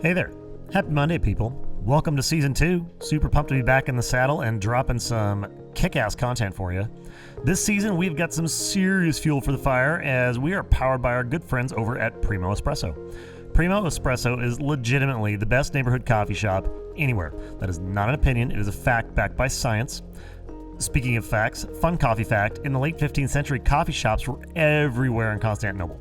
Hey there. Happy Monday, people. Welcome to Season 2. Super pumped to be back in the saddle and dropping some kick-ass content for you. This season, we've got some serious fuel for the fire as we are powered by our good friends over at Primo Espresso. Primo Espresso is legitimately the best neighborhood coffee shop anywhere. That is not an opinion. It is a fact backed by science. Speaking of facts, fun coffee fact, in the late 15th century, coffee shops were everywhere in Constantinople.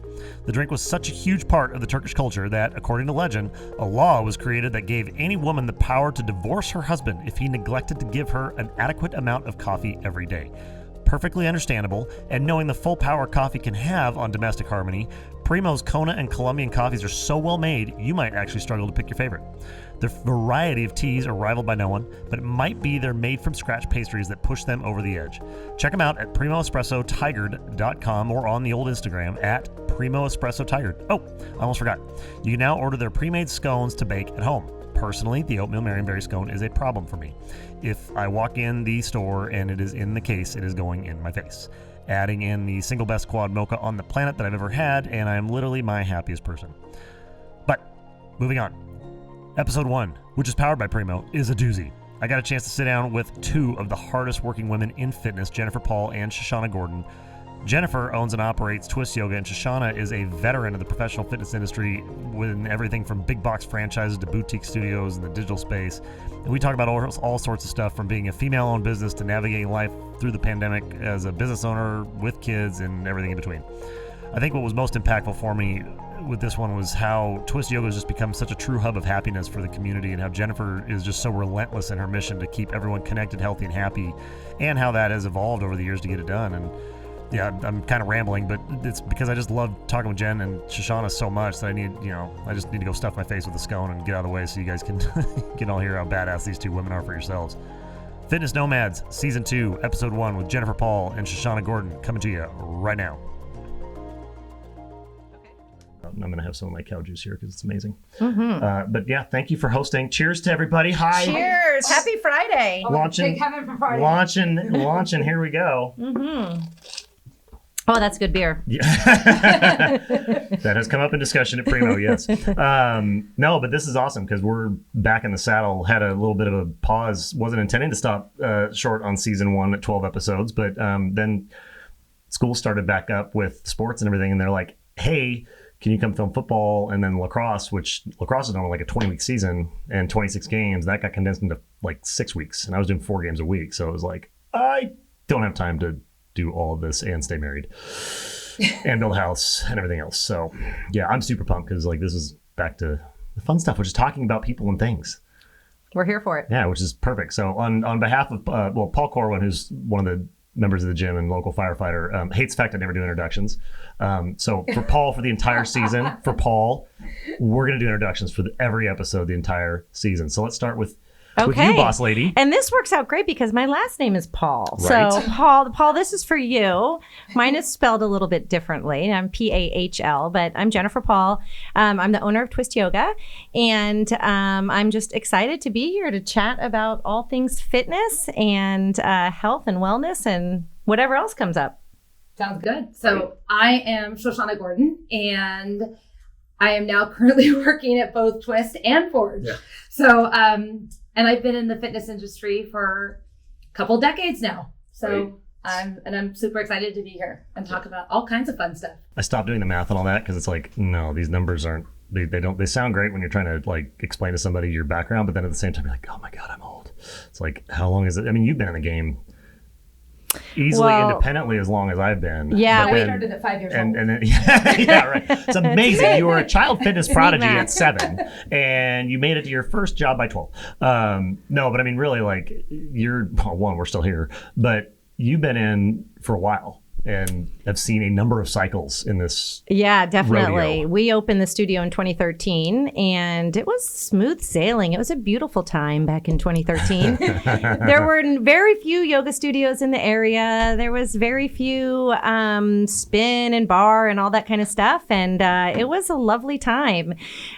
The drink was such a huge part of the Turkish culture that, according to legend, a law was created that gave any woman the power to divorce her husband if he neglected to give her an adequate amount of coffee every day. Perfectly understandable, and knowing the full power coffee can have on domestic harmony, Primo's Kona and Colombian coffees are so well made, you might actually struggle to pick your favorite. Their variety of teas are rivaled by no one, but it might be their made-from-scratch pastries that push them over the edge. Check them out at primoespressotigard.com or on the old Instagram at primoespressotigard. Oh, I almost forgot. You can now order their pre-made scones to bake at home. Personally, the oatmeal Marionberry scone is a problem for me. If I walk in the store and it is in the case, it is going in my face. Adding in the single best quad mocha on the planet that I've ever had, and I'm literally my happiest person. But, moving on. Episode 1, which is powered by Primo, is a doozy. I got a chance to sit down with two of the hardest working women in fitness, Jennifer Pahl and Shoshana Gordon. Jennifer owns and operates Twist Yoga, and Shoshana is a veteran of the professional fitness industry with everything from big box franchises to boutique studios in the digital space. And we talk about all sorts of stuff, from being a female-owned business to navigating life through the pandemic as a business owner with kids and everything in between. I think what was most impactful for me with this one was how Twist Yoga has just become such a true hub of happiness for the community, and how Jennifer is just so relentless in her mission to keep everyone connected, healthy, and happy, and how that has evolved over the years to get it done. And yeah, I'm kind of rambling, but it's because I just love talking with Jen and Shoshana so much that I just need to go stuff my face with a scone and get out of the way so you guys can all hear how badass these two women are for yourselves. Fitness Nomads, Season 2, Episode 1 with Jennifer Pahl and Shoshana Gordon coming to you right now. I'm going to have some of my cow juice here because it's amazing. Mm-hmm. But yeah, thank you for hosting. Cheers to everybody. Hi. Cheers. Happy Friday. Launching. Here we go. Mm-hmm. Oh, that's good beer. Yeah. That has come up in discussion at Primo, yes. No, but this is awesome because we're back in the saddle. Had a little bit of a pause. Wasn't intending to stop short on season 1 at 12 episodes, but then school started back up with sports and everything, and they're like, hey, can you come film football? And then lacrosse, which lacrosse is normally like a 20-week season and 26 games. That got condensed into like 6 weeks, and I was doing 4 games a week. So it was like, I don't have time to do all of this and stay married and build a house and everything else. So yeah, I'm super pumped because like this is back to the fun stuff, which is talking about people and things. We're here for it. Yeah, which is perfect. So on behalf of Paul Corwin, who's one of the members of the gym and local firefighter, hates the fact I never do introductions. So for Paul, for the entire season, we're going to do introductions for every episode, the entire season. So let's start with you, boss lady. And this works out great because my last name is Paul. Right. So Paul, this is for you. Mine is spelled a little bit differently. I'm Pahl, but I'm Jennifer Pahl. I'm the owner of Twist Yoga, and I'm just excited to be here to chat about all things fitness and health and wellness and whatever else comes up. Sounds good. So I am Shoshana Gordon, and I am now currently working at both Twist and Forge. Yeah. So, and I've been in the fitness industry for a couple decades now. So I'm super excited to be here and talk about all kinds of fun stuff. I stopped doing the math and all that because it's like, no, these numbers aren't, they sound great when you're trying to like explain to somebody your background, but then at the same time, you're like, oh my God, I'm old. It's like, how long is it? I mean, you've been in the game easily, independently, as long as I've been. Yeah, we started at 5 years old. And then, yeah, right. It's amazing. You were a child fitness prodigy at 7, and you made it to your first job by 12. No, but I mean, really, like, we're still here, but you've been in for a while and have seen a number of cycles in this. Yeah, definitely. rodeo. We opened the studio in 2013, and it was smooth sailing. It was a beautiful time back in 2013. There were very few yoga studios in the area. There was very few spin and bar and all that kind of stuff, and it was a lovely time.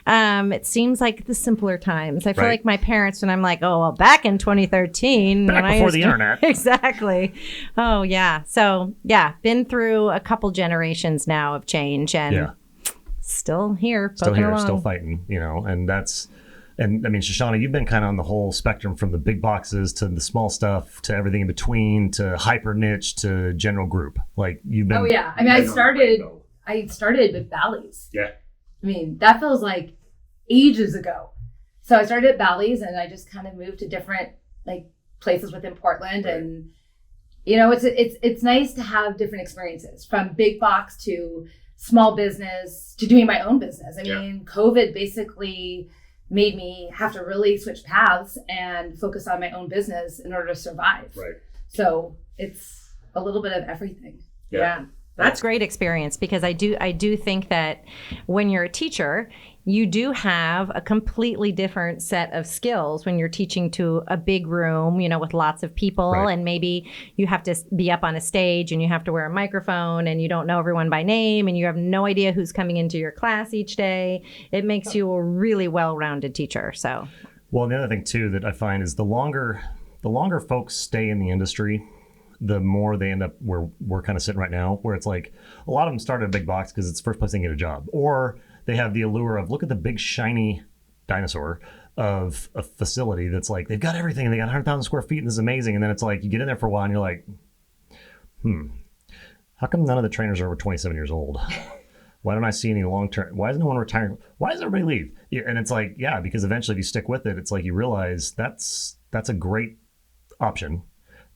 It seems like the simpler times. I feel like my parents, when I'm like, oh, well, back in 2013. Back before the internet. Exactly. Oh, yeah. So, yeah. Been through a couple generations now of change, and still here, still poking here, along. still fighting, and that's, and I mean, Shoshana, you've been kind of on the whole spectrum from the big boxes to the small stuff to everything in between to hyper niche to general group. Like you've been. Oh yeah, I mean, I started with Bally's. Yeah. I mean, that feels like ages ago. So I started at Bally's, and I just kind of moved to different like places within Portland, and it's nice to have different experiences from big box to small business to doing my own business. I mean, COVID basically made me have to really switch paths and focus on my own business in order to survive. Right. So it's a little bit of everything. Yeah. That's great experience, because I do think that when you're a teacher, you do have a completely different set of skills when you're teaching to a big room, with lots of people, and maybe you have to be up on a stage and you have to wear a microphone and you don't know everyone by name and you have no idea who's coming into your class each day. It makes you a really well-rounded teacher. So, well, and the other thing too that I find is the longer folks stay in the industry, the more they end up where we're kind of sitting right now, where it's like a lot of them start at a big box because it's the first place they can get a job, or they have the allure of look at the big shiny dinosaur of a facility that's like they've got everything and they got 100,000 square feet and this is amazing, and then it's like you get in there for a while and you're like, how come none of the trainers are over 27 years old? Why don't I see any long-term? Why is no one retiring? Why does everybody leave? Yeah, and it's like, because eventually if you stick with it, it's like you realize that's a great option.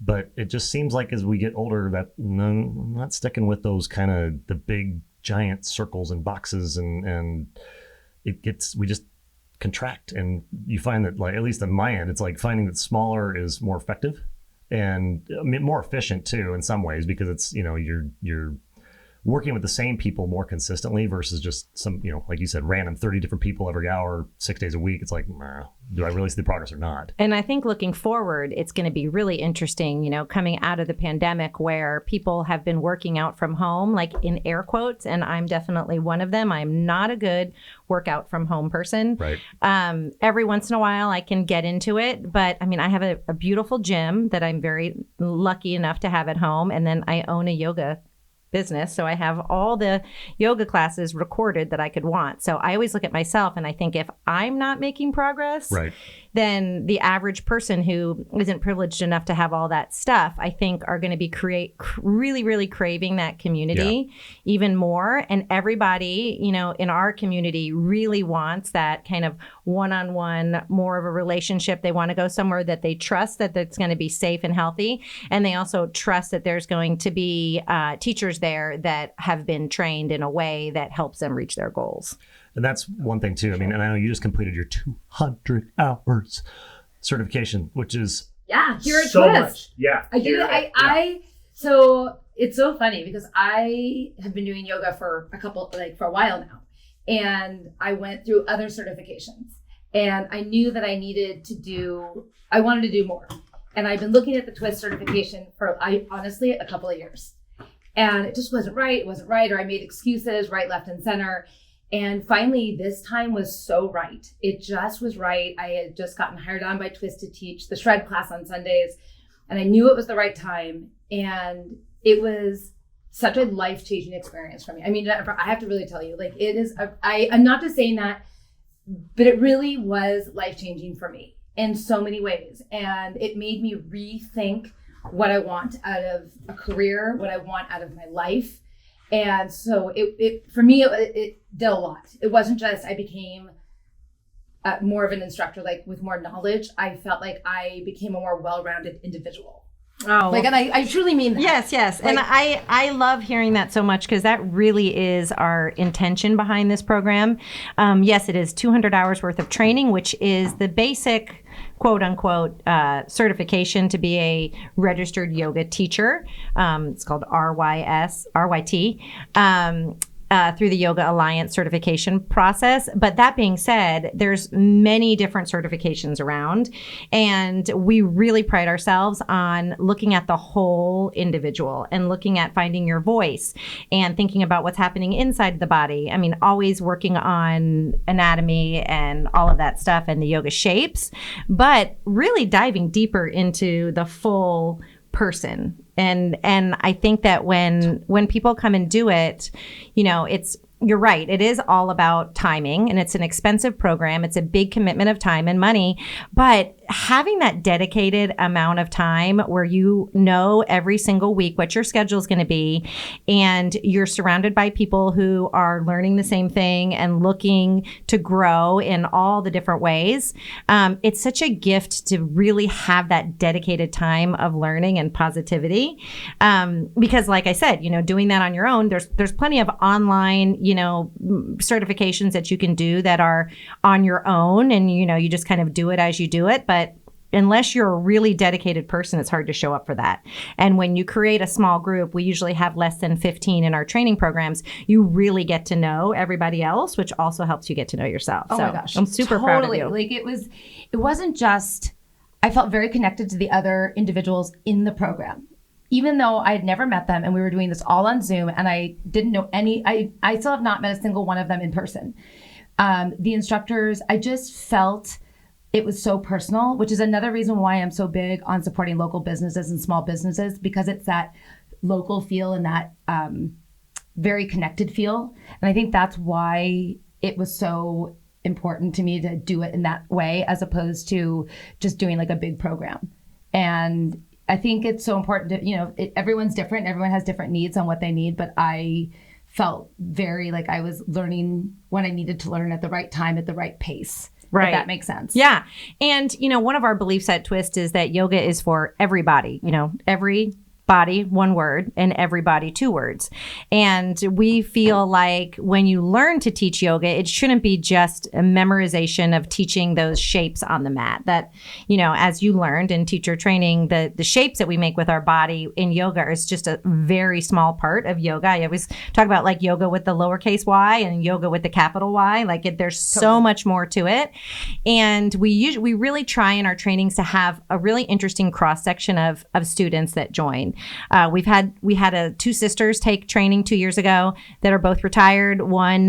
But it just seems like as we get older that I'm not sticking with those kind of the big giant circles and boxes, and we just contract. And you find that, like, at least on my end, it's like finding that smaller is more effective and more efficient too in some ways, because it's, you're working with the same people more consistently versus just some, like you said, random 30 different people every hour, 6 days a week. It's like, do I really see the progress or not? And I think looking forward, it's going to be really interesting, coming out of the pandemic where people have been working out from home, like in air quotes, and I'm definitely one of them. I'm not a good workout from home person. Right. Every once in a while I can get into it, but I mean, I have a beautiful gym that I'm very lucky enough to have at home. And then I own a yoga business. So I have all the yoga classes recorded that I could want. So I always look at myself and I think if I'm not making progress, then the average person who isn't privileged enough to have all that stuff, I think are going to be really, really craving that community even more. And everybody, in our community really wants that kind of one-on-one, more of a relationship. They want to go somewhere that they trust that that's going to be safe and healthy. And they also trust that there's going to be teachers there that have been trained in a way that helps them reach their goals. And that's one thing too. I mean, and I know you just completed your 200 hours certification, which is here at so Twist. Much. Yeah, I do. So it's so funny because I have been doing yoga for for a while now, and I went through other certifications, and I knew that I wanted to do more, and I've been looking at the Twist certification for honestly a couple of years. And it just wasn't right. It wasn't right. Or I made excuses right, left, and center. And finally, this time was so right. It just was right. I had just gotten hired on by Twist to teach the shred class on Sundays. And I knew it was the right time. And it was such a life-changing experience for me. I mean, Jennifer, I have to really tell you, like, it is, I'm not just saying that, but it really was life-changing for me in so many ways. And it made me rethink what I want out of a career, what I want out of my life. And so it for me, it did a lot. It wasn't just I became more of an instructor, like with more knowledge. I felt like I became a more well-rounded individual. Oh, and I truly mean that. Yes. And I love hearing that so much because that really is our intention behind this program. Yes, it is 200 hours worth of training, which is the basic quote unquote certification to be a registered yoga teacher. It's called RYT. Through the Yoga Alliance certification process. But that being said, there's many different certifications around, and we really pride ourselves on looking at the whole individual and looking at finding your voice and thinking about what's happening inside the body. I mean, always working on anatomy and all of that stuff and the yoga shapes, but really diving deeper into the full person. And I think that when people come and do it, it's you're right. It is all about timing, and it's an expensive program. It's a big commitment of time and money, but having that dedicated amount of time where you know every single week what your schedule is going to be, and you're surrounded by people who are learning the same thing and looking to grow in all the different ways. It's such a gift to really have that dedicated time of learning and positivity. Because like I said, doing that on your own, there's plenty of online, certifications that you can do that are on your own, and you just kind of do it as you do it. But unless you're a really dedicated person, it's hard to show up for that. And when you create a small group, we usually have less than 15 in our training programs. You really get to know everybody else, which also helps you get to know yourself. Oh my gosh, I'm super proud of you. Like it wasn't just, I felt very connected to the other individuals in the program. Even though I had never met them and we were doing this all on Zoom and I didn't know I still have not met a single one of them in person. The instructors, I just felt it was so personal, which is another reason why I'm so big on supporting local businesses and small businesses, because it's that local feel and that very connected feel. And I think that's why it was so important to me to do it in that way, as opposed to just doing like a big program. And I think it's so important to, everyone's different. Everyone has different needs on what they need. But I felt very like I was learning what I needed to learn at the right time, at the right pace. Right. If that makes sense. Yeah. And, one of our beliefs at Twist is that yoga is for everybody, every body, one word, and everybody, two words. And we feel like when you learn to teach yoga, it shouldn't be just a memorization of teaching those shapes on the mat. That, as you learned in teacher training, the shapes that we make with our body in yoga is just a very small part of yoga. I always talk about like yoga with the lowercase y and yoga with the capital Y. Like there's so much more to it. And we really try in our trainings to have a really interesting cross section of students that join. We had two sisters take training 2 years ago that are both retired. One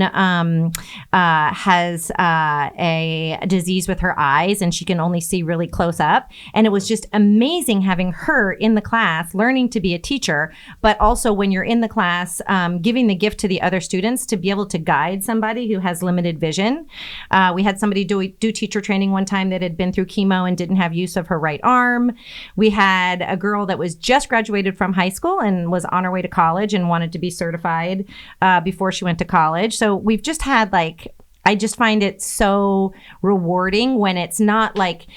has a disease with her eyes, and she can only see really close up. And it was just amazing having her in the class, learning to be a teacher, but also when you're in the class, giving the gift to the other students to be able to guide somebody who has limited vision. We had somebody do teacher training one time that had been through chemo and didn't have use of her right arm. We had a girl that was just graduated from high school and was on her way to college and wanted to be certified before she went to college. So we've just had I just find it so rewarding when it's not like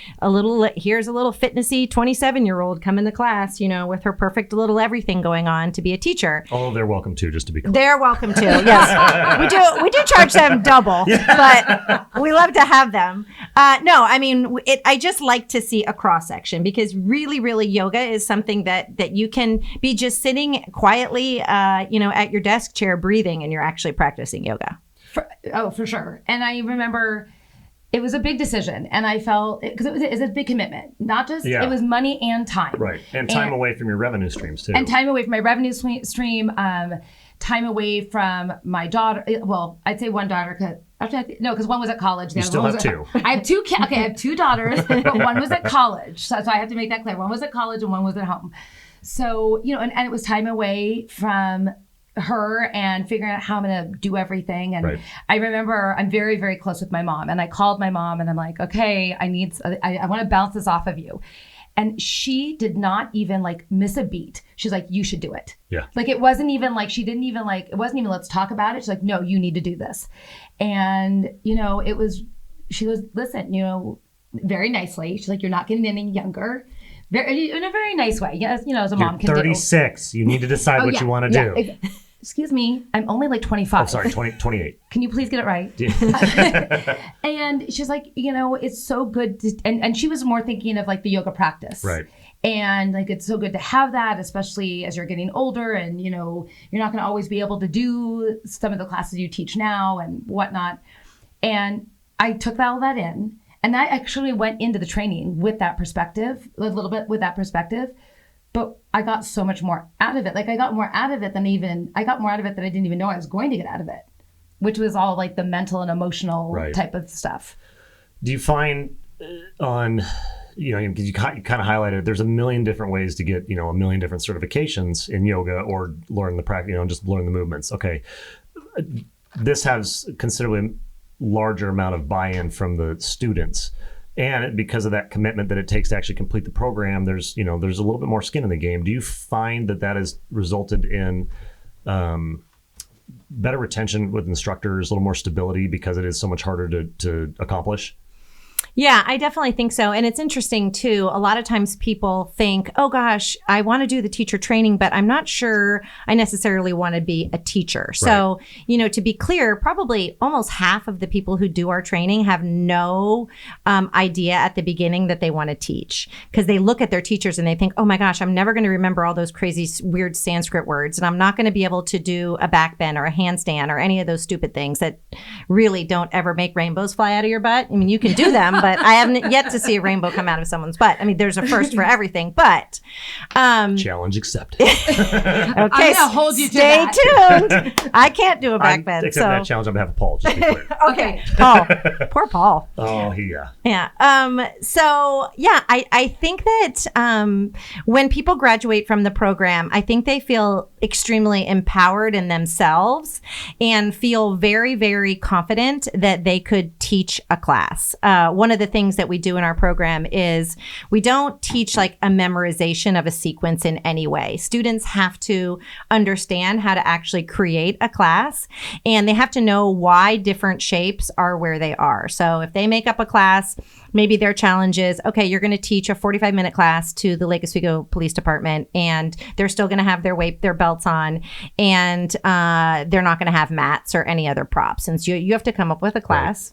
here's a little fitnessy 27-year-old come in the class, with her perfect little everything going on to be a teacher. Oh, they're welcome to, just to be clear. They're welcome to, yes. We do charge them double, but we love to have them. I just like to see a cross section, because really, really yoga is something that you can be just sitting quietly, at your desk chair breathing, and you're actually practicing yoga. For sure. And I remember it was a big decision, and I felt because it was a big commitment, not just it was money and time. Right. And time away from your revenue streams too. And time away from my revenue stream, time away from my daughter. Well, I'd say one daughter because one was at college. You still have two. I have two. I have two daughters, but one was at college. So I have to make that clear. One was at college and one was at home. So, and it was time away from her and figuring out how I'm going to do everything. And I remember I'm very, very close with my mom, and I called my mom and I'm like, okay, I want to bounce this off of you. And she did not even miss a beat. She's like, you should do it. Yeah. It wasn't even it wasn't even let's talk about it. She's like, no, you need to do this. And, she was, listen, very nicely. She's like, you're not getting any younger. In a very nice way. Yes, as a mom can do. 36. You need to decide what you want to do. Excuse me, I'm only 25. Oh, sorry, 28. Can you please get it right? And she's like, it's so good and she was more thinking of the yoga practice. Right. And it's so good to have that, especially as you're getting older and, you're not going to always be able to do some of the classes you teach now and whatnot. And I took all that in. And I actually went into the training with that perspective, a little bit with that perspective, but I got so much more out of it. I got more out of it than I didn't even know I was going to get out of it, which was all the mental and emotional type of stuff. Do you find because you kind of highlighted, there's a million different ways to get, a million different certifications in yoga or learn the practice, just learn the movements. Okay. this has considerably larger amount of buy-in from the students. And because of that commitment that it takes to actually complete the program, there's a little bit more skin in the game. Do you find that has resulted in better retention with instructors, a little more stability because it is so much harder to accomplish? Yeah, I definitely think so. And it's interesting too. A lot of times people think, oh gosh, I want to do the teacher training, but I'm not sure I necessarily want to be a teacher. Right. So, to be clear, probably almost half of the people who do our training have no idea at the beginning that they want to teach, because they look at their teachers and they think, oh my gosh, I'm never going to remember all those crazy, weird Sanskrit words. And I'm not going to be able to do a back bend or a handstand or any of those stupid things that really don't ever make rainbows fly out of your butt. I mean, you can do them, but I haven't yet to see a rainbow come out of someone's butt. I mean, there's a first for everything, but challenge accepted. Okay, I'm gonna hold you to stay that. tuned. I can't do a back bend. Accept that challenge on behalf of Paul. Just to be clear. Okay, Paul. Poor Paul. Oh, yeah. Yeah. So yeah, I think that when people graduate from the program, I think they feel extremely empowered in themselves and feel very, very confident that they could teach a class. One of the things that we do in our program is we don't teach like a memorization of a sequence in any way. Students have to understand how to actually create a class, and they have to know why different shapes are where they are. So if they make up a class, maybe their challenge is, okay, you're going to teach a 45-minute class to the Lake Oswego Police Department, and they're still going to have their belts on, and they're not going to have mats or any other props. And so you have to come up with a class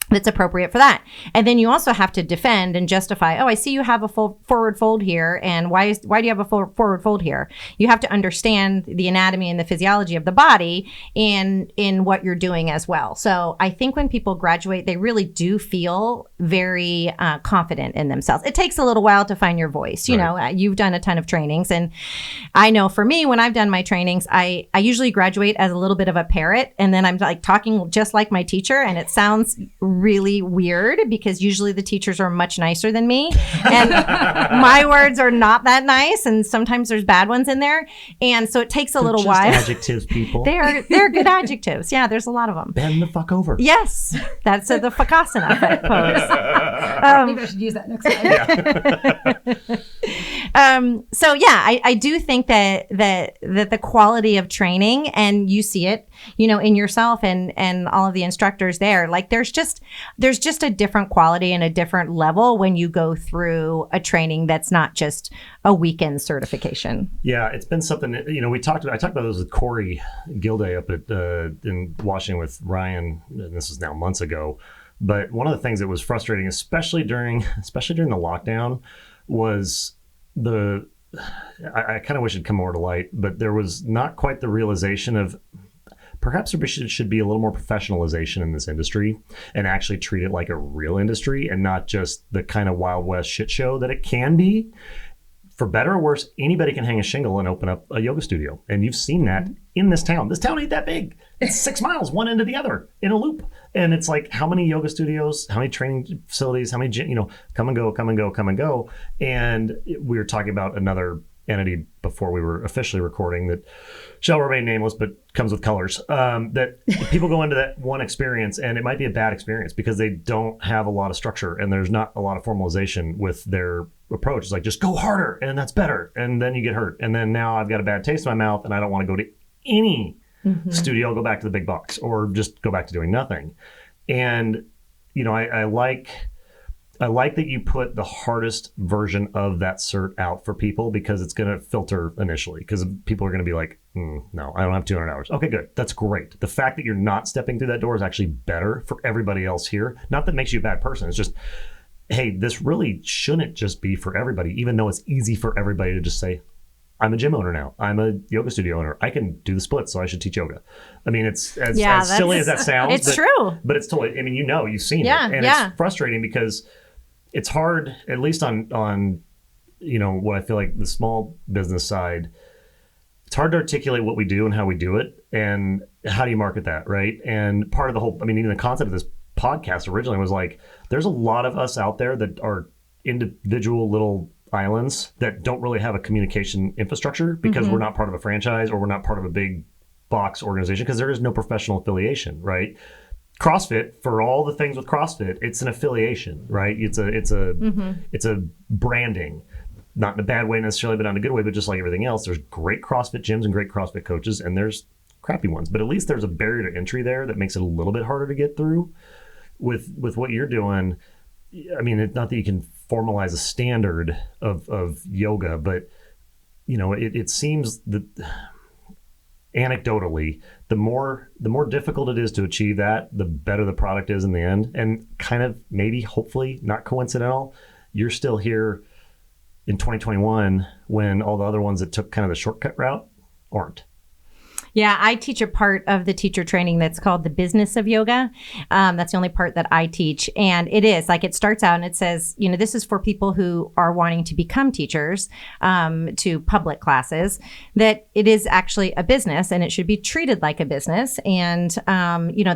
that's appropriate for that. And then you also have to defend and justify, oh, I see you have a full forward fold here, and why do you have a forward fold here? You have to understand the anatomy and the physiology of the body in what you're doing as well. So I think when people graduate, they really do feel very confident in themselves. It takes a little while to find your voice. You know, you've done a ton of trainings, and I know for me, when I've done my trainings, I usually graduate as a little bit of a parrot, and then I'm like talking just like my teacher, and it sounds really weird because usually the teachers are much nicer than me, and my words are not that nice, and sometimes there's bad ones in there, and so it takes a little while. Adjectives, people. They're good adjectives. Yeah, there's a lot of them. Bend the fuck over. Yes, that's the Fakasana pose. Maybe I should use that next time. So yeah, I do think that the quality of training, and you see it, in yourself and all of the instructors there, like there's just a different quality and a different level when you go through a training that's not just a weekend certification. Yeah, it's been something, I talked about this with Corey Gilday up at in Washington with Ryan, and this is now months ago. But one of the things that was frustrating, especially during the lockdown, was I kind of wish it'd come more to light, but there was not quite the realization of perhaps there should be a little more professionalization in this industry and actually treat it like a real industry and not just the kind of Wild West shit show that it can be. For better or worse, anybody can hang a shingle and open up a yoga studio. And you've seen that in this town. This town ain't that big. It's 6 miles, one end to the other in a loop. And it's like, how many yoga studios, how many training facilities, how many, come and go. And we were talking about another entity before we were officially recording that shall remain nameless, but comes with colors, that people go into that one experience and it might be a bad experience because they don't have a lot of structure and there's not a lot of formalization with their approach. It's like, just go harder and that's better. And then you get hurt. And then now I've got a bad taste in my mouth and I don't want to go to any studio. I'll go back to the big box or just go back to doing nothing. And, I like that you put the hardest version of that cert out for people because it's going to filter initially because people are going to be like, no, I don't have 200 hours. Okay, good. That's great. The fact that you're not stepping through that door is actually better for everybody else here. Not that it makes you a bad person. It's just, hey, this really shouldn't just be for everybody, even though it's easy for everybody to just say, I'm a gym owner now. I'm a yoga studio owner. I can do the splits, so I should teach yoga. I mean, it's as silly as that sounds. It's true. But it's totally, you've seen it. And it's frustrating because it's hard, at least on what I feel like the small business side, it's hard to articulate what we do and how we do it and how do you market that, right? And part of the whole, even the concept of this podcast originally was like, there's a lot of us out there that are individual little islands that don't really have a communication infrastructure because we're not part of a franchise or we're not part of a big box organization because there is no professional affiliation, right? CrossFit, for all the things with CrossFit, it's an affiliation, right? It's a branding, not in a bad way necessarily, but not in a good way. But just like everything else, there's great CrossFit gyms and great CrossFit coaches, and there's crappy ones. But at least there's a barrier to entry there that makes it a little bit harder to get through. With what you're doing, I mean, it's not that you can formalize a standard of yoga, but it seems that anecdotally, the more difficult it is to achieve that, the better the product is in the end. And kind of maybe, hopefully, not coincidental, you're still here in 2021 when all the other ones that took kind of the shortcut route aren't. Yeah, I teach a part of the teacher training that's called the business of yoga. That's the only part that I teach. And it is like, it starts out and it says, this is for people who are wanting to become teachers, to public classes, that it is actually a business and it should be treated like a business. And,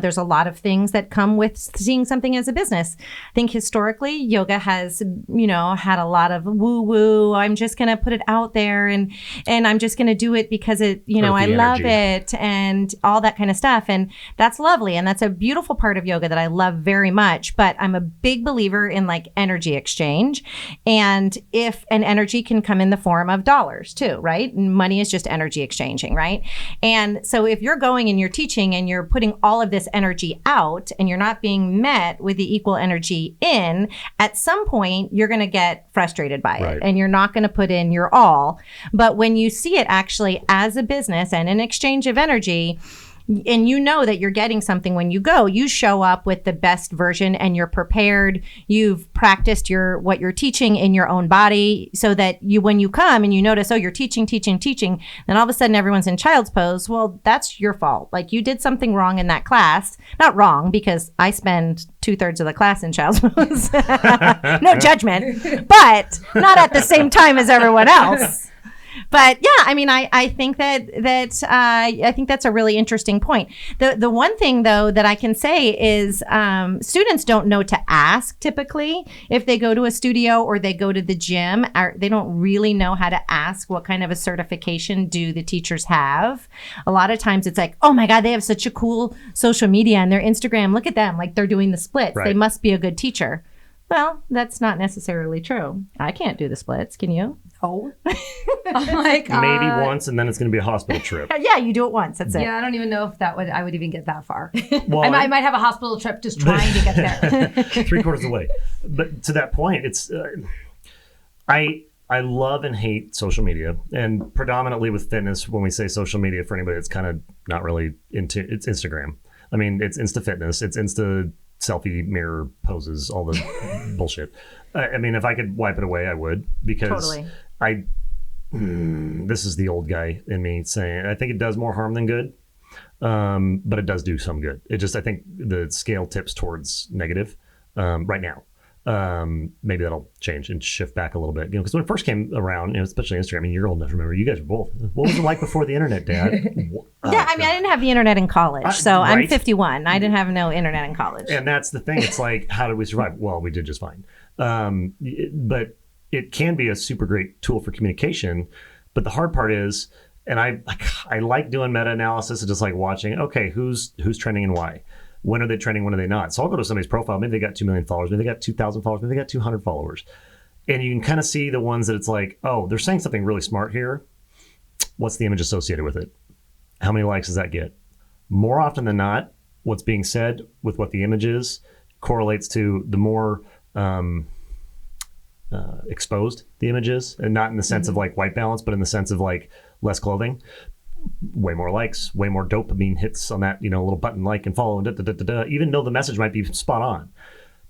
there's a lot of things that come with seeing something as a business. I think historically yoga has, had a lot of woo woo. I'm just going to put it out there and I'm just going to do it because it, I love it. And all that kind of stuff. And that's lovely. And that's a beautiful part of yoga that I love very much. But I'm a big believer in like energy exchange. And if an energy can come in the form of dollars too, right? Money is just energy exchanging, right? And so if you're going and you're teaching and you're putting all of this energy out and you're not being met with the equal energy in, at some point you're going to get frustrated by it and you're not going to put in your all. But when you see it actually as a business and an exchange of energy, and that you're getting something when you go, you show up with the best version and you're prepared. You've practiced what you're teaching in your own body so that when you come and you notice, you're teaching, then all of a sudden everyone's in child's pose. Well, that's your fault. Like you did something wrong in that class. Not wrong, because I spend 2/3 of the class in child's pose. No judgment, but not at the same time as everyone else. But yeah, I mean, I think I think that's a really interesting point. The one thing though that I can say is students don't know to ask typically if they go to a studio or they go to the gym. They don't really know how to ask what kind of a certification do the teachers have. A lot of times it's like, oh my God, they have such a cool social media and their Instagram. Look at them, like they're doing the splits. Right. They must be a good teacher. Well, that's not necessarily true. I can't do the splits. Can you? Oh my God. Maybe once, and then it's going to be a hospital trip. Yeah, you do it once. That's it. Yeah, I don't even know if I would even get that far. Well, I might have a hospital trip just trying to get there. 3/4 of the way. But to that point, it's I love and hate social media, and predominantly with fitness. When we say social media, for anybody that's kind of not really into, it's Instagram. I mean, it's Insta Fitness, it's Insta selfie mirror poses, all the bullshit. I mean, if I could wipe it away, I would, because totally. This is the old guy in me saying, I think it does more harm than good, but it does do some good. I think the scale tips towards negative right now. Maybe that'll change and shift back a little bit. Because when it first came around, especially Instagram, I mean, you're old enough to remember. You guys were both. What was it like before the internet, Dad? Yeah, I mean, I didn't have the internet in college, so right? I'm 51. I didn't have no internet in college. And that's the thing. It's like, how did we survive? Well, we did just fine. But it can be a super great tool for communication. But the hard part is, and I like doing meta-analysis and just like watching, okay, who's trending and why? When are they trending? When are they not? So I'll go to somebody's profile. Maybe they got 2 million followers. Maybe they got 2,000 followers. Maybe they got 200 followers. And you can kind of see the ones that it's like, oh, they're saying something really smart here. What's the image associated with it? How many likes does that get? More often than not, what's being said with what the image is correlates to the more exposed the image is. And not in the sense of like white balance, but in the sense of like less clothing. Way more likes, way more dopamine hits on that, little button like and follow, even though the message might be spot on.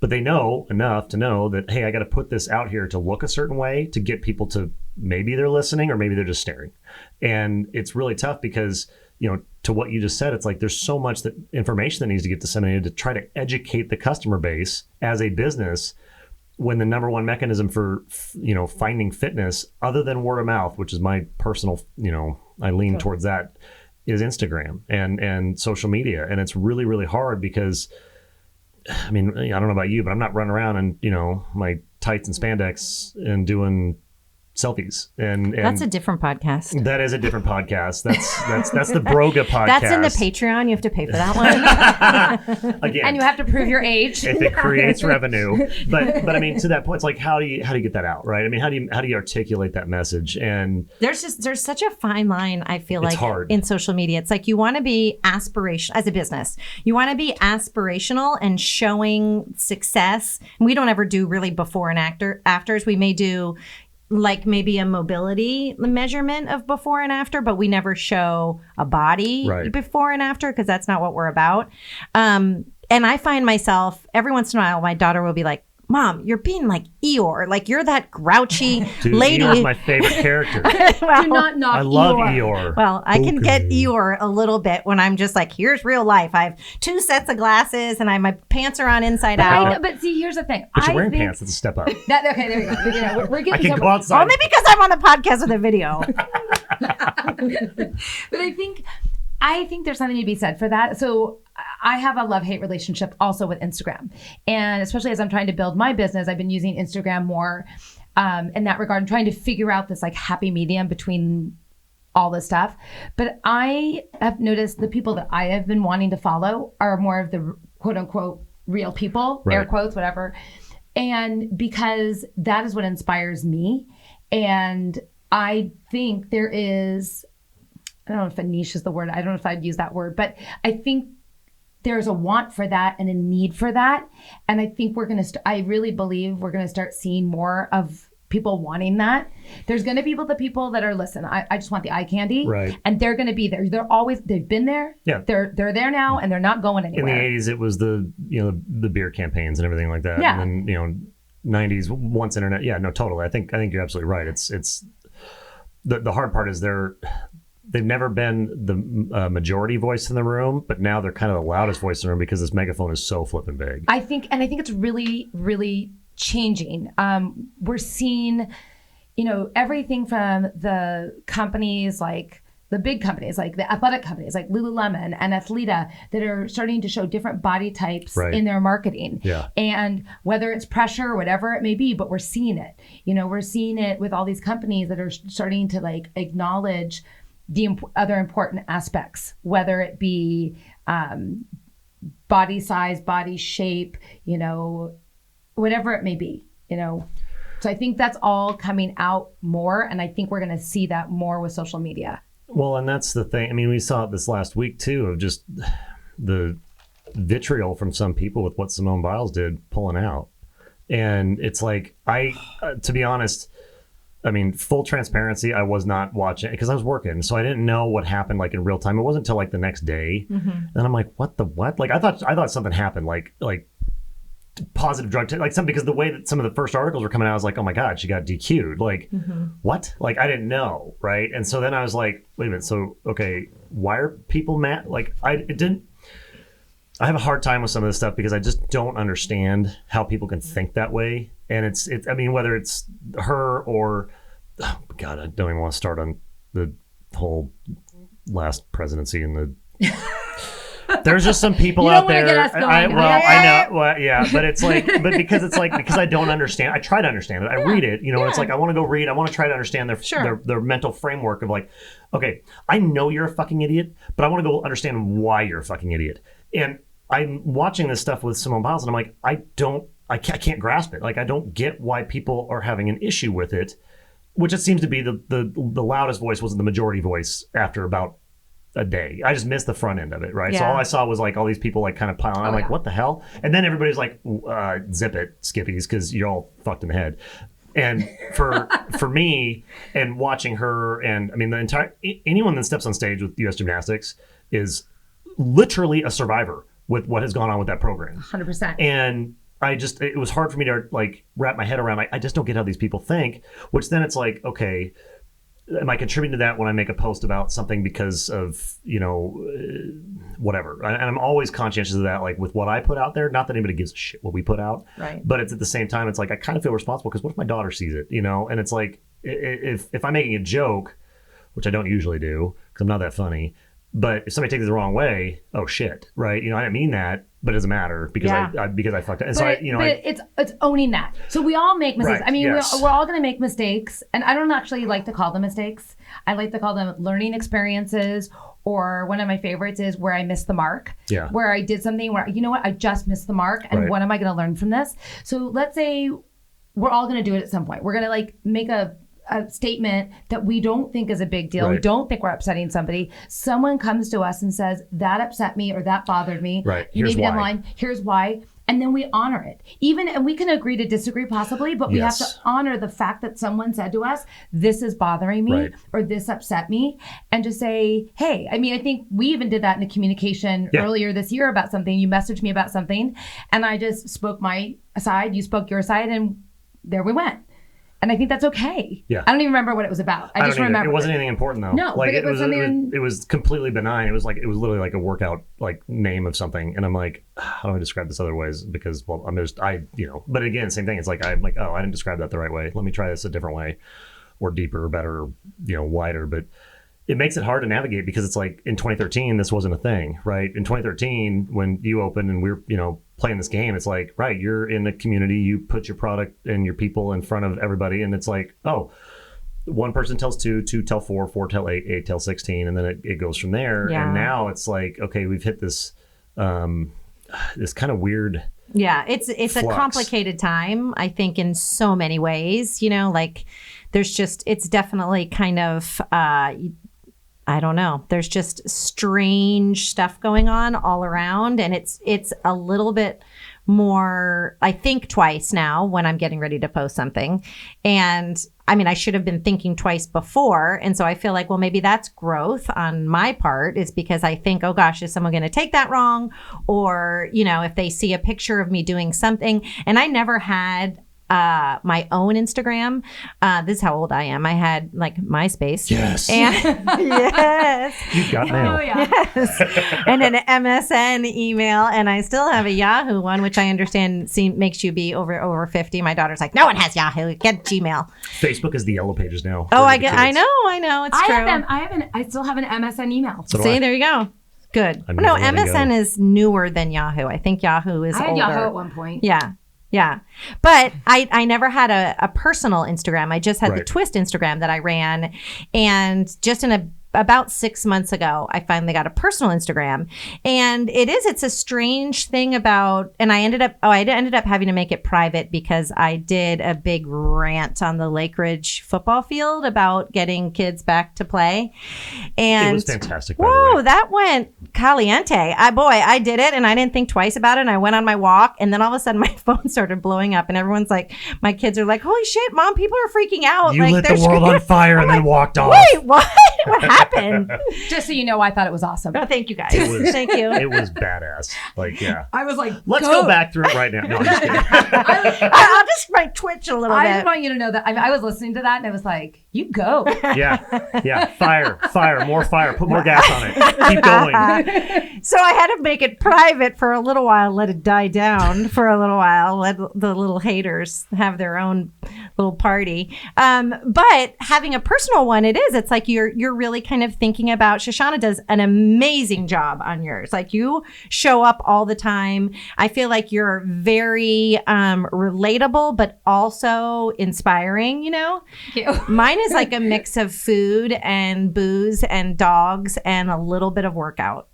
But they know enough to know that, hey, I got to put this out here to look a certain way to get people to, maybe they're listening or maybe they're just staring. And it's really tough because, to what you just said, it's like there's so much information that needs to get disseminated to try to educate the customer base as a business, when the number one mechanism for, finding fitness, other than word of mouth, which is my personal, I lean towards that, is Instagram and social media. And it's really, really hard because, I mean, I don't know about you, but I'm not running around in, my tights and spandex and doing selfies. And that's a different podcast. That is a different podcast. That's the Broga podcast. That's in the Patreon. You have to pay for that one. Again, and you have to prove your age if it creates revenue. But I mean, to that point, it's like how do you get that out, right? I mean, how do you articulate that message? And there's such a fine line. I feel like hard. In social media, it's like you want to be aspirational as a business. You want to be aspirational and showing success. We don't ever do really before and afters. We may do like maybe a mobility measurement of before and after, but we never show a body before and after because that's not what we're about. And I find myself every once in a while, my daughter will be like, Mom, you're being like Eeyore. Like you're that grouchy lady. Eeyore's my favorite character. Well, do not knock I love Eeyore. Eeyore. Well, I can get Eeyore a little bit when I'm just like, here's real life. I have 2 sets of glasses and my pants are on inside out. But see, here's the thing. But you're wearing pants. That's a step up. Okay, there you go. You know, we're getting I can go outside. Only because I'm on the podcast with a video. But I think there's something to be said for that. So I have a love-hate relationship also with Instagram. And especially as I'm trying to build my business, I've been using Instagram more in that regard and trying to figure out this like happy medium between all this stuff. But I have noticed the people that I have been wanting to follow are more of the quote unquote real people, air quotes, whatever. And because that is what inspires me. And I think there is, I don't know if a niche is the word. I don't know if I'd use that word, but I think there's a want for that and a need for that. And I think I really believe we're going to start seeing more of people wanting that. There's going to be the people that are, listen, I just want the eye candy. Right. And they're going to be there. They've been there. Yeah. They're there now and they're not going anywhere. In the 80s, it was the beer campaigns and everything like that. Yeah. And then, 90s, once internet. Yeah, no, totally. I think you're absolutely right. It's the hard part is they've never been the majority voice in the room, but now they're kind of the loudest voice in the room because this megaphone is so flipping big. I think it's really, really changing. We're seeing, everything from the companies like the big companies, like the athletic companies, like Lululemon and Athleta, that are starting to show different body types in their marketing. Yeah. And whether it's pressure or whatever it may be, but we're seeing it. We're seeing it with all these companies that are starting to like acknowledge the other important aspects, whether it be body size, body shape, whatever it may be, So I think that's all coming out more, and I think we're going to see that more with social media. Well, and that's the thing. I mean, we saw it this last week too, of just the vitriol from some people with what Simone Biles did pulling out. And it's like, to be honest, I mean, full transparency, I was not watching because I was working, so I didn't know what happened like in real time. It wasn't until like the next day, and I'm like, what? Like I thought something happened, like positive drug test, like something, because the way that some of the first articles were coming out, I was like, oh my God, she got DQ'd. Like, what? Like I didn't know, right? And so then I was like, wait a minute, so okay, why are people mad? Like I have a hard time with some of this stuff because I just don't understand how people can think that way. And it's I mean, whether it's her or, oh God, I don't even want to start on the whole last presidency and the. There's just some people out there. I know. Well, yeah, but it's like, because I don't understand. I try to understand it. I read it. It's like I want to go read. I want to try to understand their mental framework of like, okay, I know you're a fucking idiot, but I want to go understand why you're a fucking idiot. And I'm watching this stuff with Simone Biles, and I'm like, I can't grasp it. Like, I don't get why people are having an issue with it, which it seems to be the loudest voice wasn't the majority voice after about a day. I just missed the front end of it, right? Yeah. So all I saw was like all these people like kind of piling on. I'm like, what the hell? And then everybody's like, zip it, Skippies, because you're all fucked in the head. And for me, and watching her, and I mean, anyone that steps on stage with U.S. Gymnastics is literally a survivor with what has gone on with that program. 100%. And it was hard for me to like wrap my head around. I just don't get how these people think, which then it's like, okay, am I contributing to that when I make a post about something because of, whatever? And I'm always conscientious of that, like with what I put out there, not that anybody gives a shit what we put out, right? But it's at the same time, it's like, I kind of feel responsible because what if my daughter sees it, and it's like, if I'm making a joke, which I don't usually do because I'm not that funny, but if somebody takes it the wrong way, oh shit, right? I didn't mean that. but it doesn't matter because I fucked up. And it's owning that. So we all make mistakes. Right, I mean, yes. we're all going to make mistakes, and I don't actually like to call them mistakes. I like to call them learning experiences. Or one of my favorites is where I missed the mark. Yeah. Where I did something where, you know what, I just missed the mark, and what am I going to learn from this? So let's say we're all going to do it at some point. We're going to like make a statement that we don't think is a big deal. Right. We don't think we're upsetting somebody. Someone comes to us and says, that upset me or that bothered me. Right. You Here's may be why. online. Here's why. And then we honor it. And we can agree to disagree possibly, but we have to honor the fact that someone said to us, this is bothering me or this upset me. And just say, hey, I mean, I think we even did that in a communication earlier this year about something. You messaged me about something and I just spoke my side, you spoke your side, and there we went. And I think that's okay. Yeah. I don't even remember what it was about. I just remember. It wasn't anything important though. No, like but it was completely benign. It was literally like a workout like name of something. And I'm like, how do I describe this other ways? Because but again, same thing. It's like I'm like, oh, I didn't describe that the right way. Let me try this a different way, or deeper, or better, wider. But it makes it hard to navigate because it's like in 2013 this wasn't a thing, right? In 2013 when you opened and we were playing this game, it's like, right, you're in the community, you put your product and your people in front of everybody, and it's like, oh, one person tells two tell four tell eight tell 16, and then it goes from there. And now it's like, okay, we've hit this this kind of weird it's flux. A complicated time, I think, in so many ways. Like it's definitely kind of I don't know. There's just strange stuff going on all around, and it's a little bit more. I think twice now when I'm getting ready to post something, and I mean I should have been thinking twice before, and so I feel like, well, maybe that's growth on my part. Is because I think, oh gosh, is someone going to take that wrong, or if they see a picture of me doing something, and I never had my own Instagram. This is how old I am. I had like MySpace. Yes. And yes. You've got mail. Oh, yeah. Yes. And an MSN email, and I still have a Yahoo one, which I understand makes you be over 50. My daughter's like, no one has Yahoo. Get Gmail. Facebook is the Yellow Pages now. Oh, I know. It's true. I still have an MSN email. So See, there you go. Good. No, MSN is newer than Yahoo. I think Yahoo is older. I had Yahoo at one point. Yeah. But I never had a personal Instagram. I just had the Twist Instagram that I ran. And just about 6 months ago, I finally got a personal Instagram. And it's a strange thing about, and I ended up having to make it private because I did a big rant on the Lake Ridge football field about getting kids back to play. And it was fantastic, by the way. That went caliente. I did it and I didn't think twice about it. And I went on my walk, and then all of a sudden my phone started blowing up, and everyone's like, my kids are like, holy shit, Mom, people are freaking out. You like, lit the world on fire and then walked off. Wait, what? What happened? Just so you know, I thought it was awesome. Oh, thank you guys. Thank you. It was badass. Like, yeah. I was like, let's go back through it right now. No, I'm just kidding. I'll just twitch a little bit. I just want you to know that I was listening to that and I was like, you go. Yeah. Fire, more fire. Put more gas on it. Keep going. So I had to make it private for a little while, let it die down for a little while, let the little haters have their own little party. But having a personal one, it's like you're really kind of thinking about. Shoshana does an amazing job on yours. Like, you show up all the time. I feel like you're very relatable, but also inspiring, Thank you. Mine is like a mix of food and booze and dogs and a little bit of workout.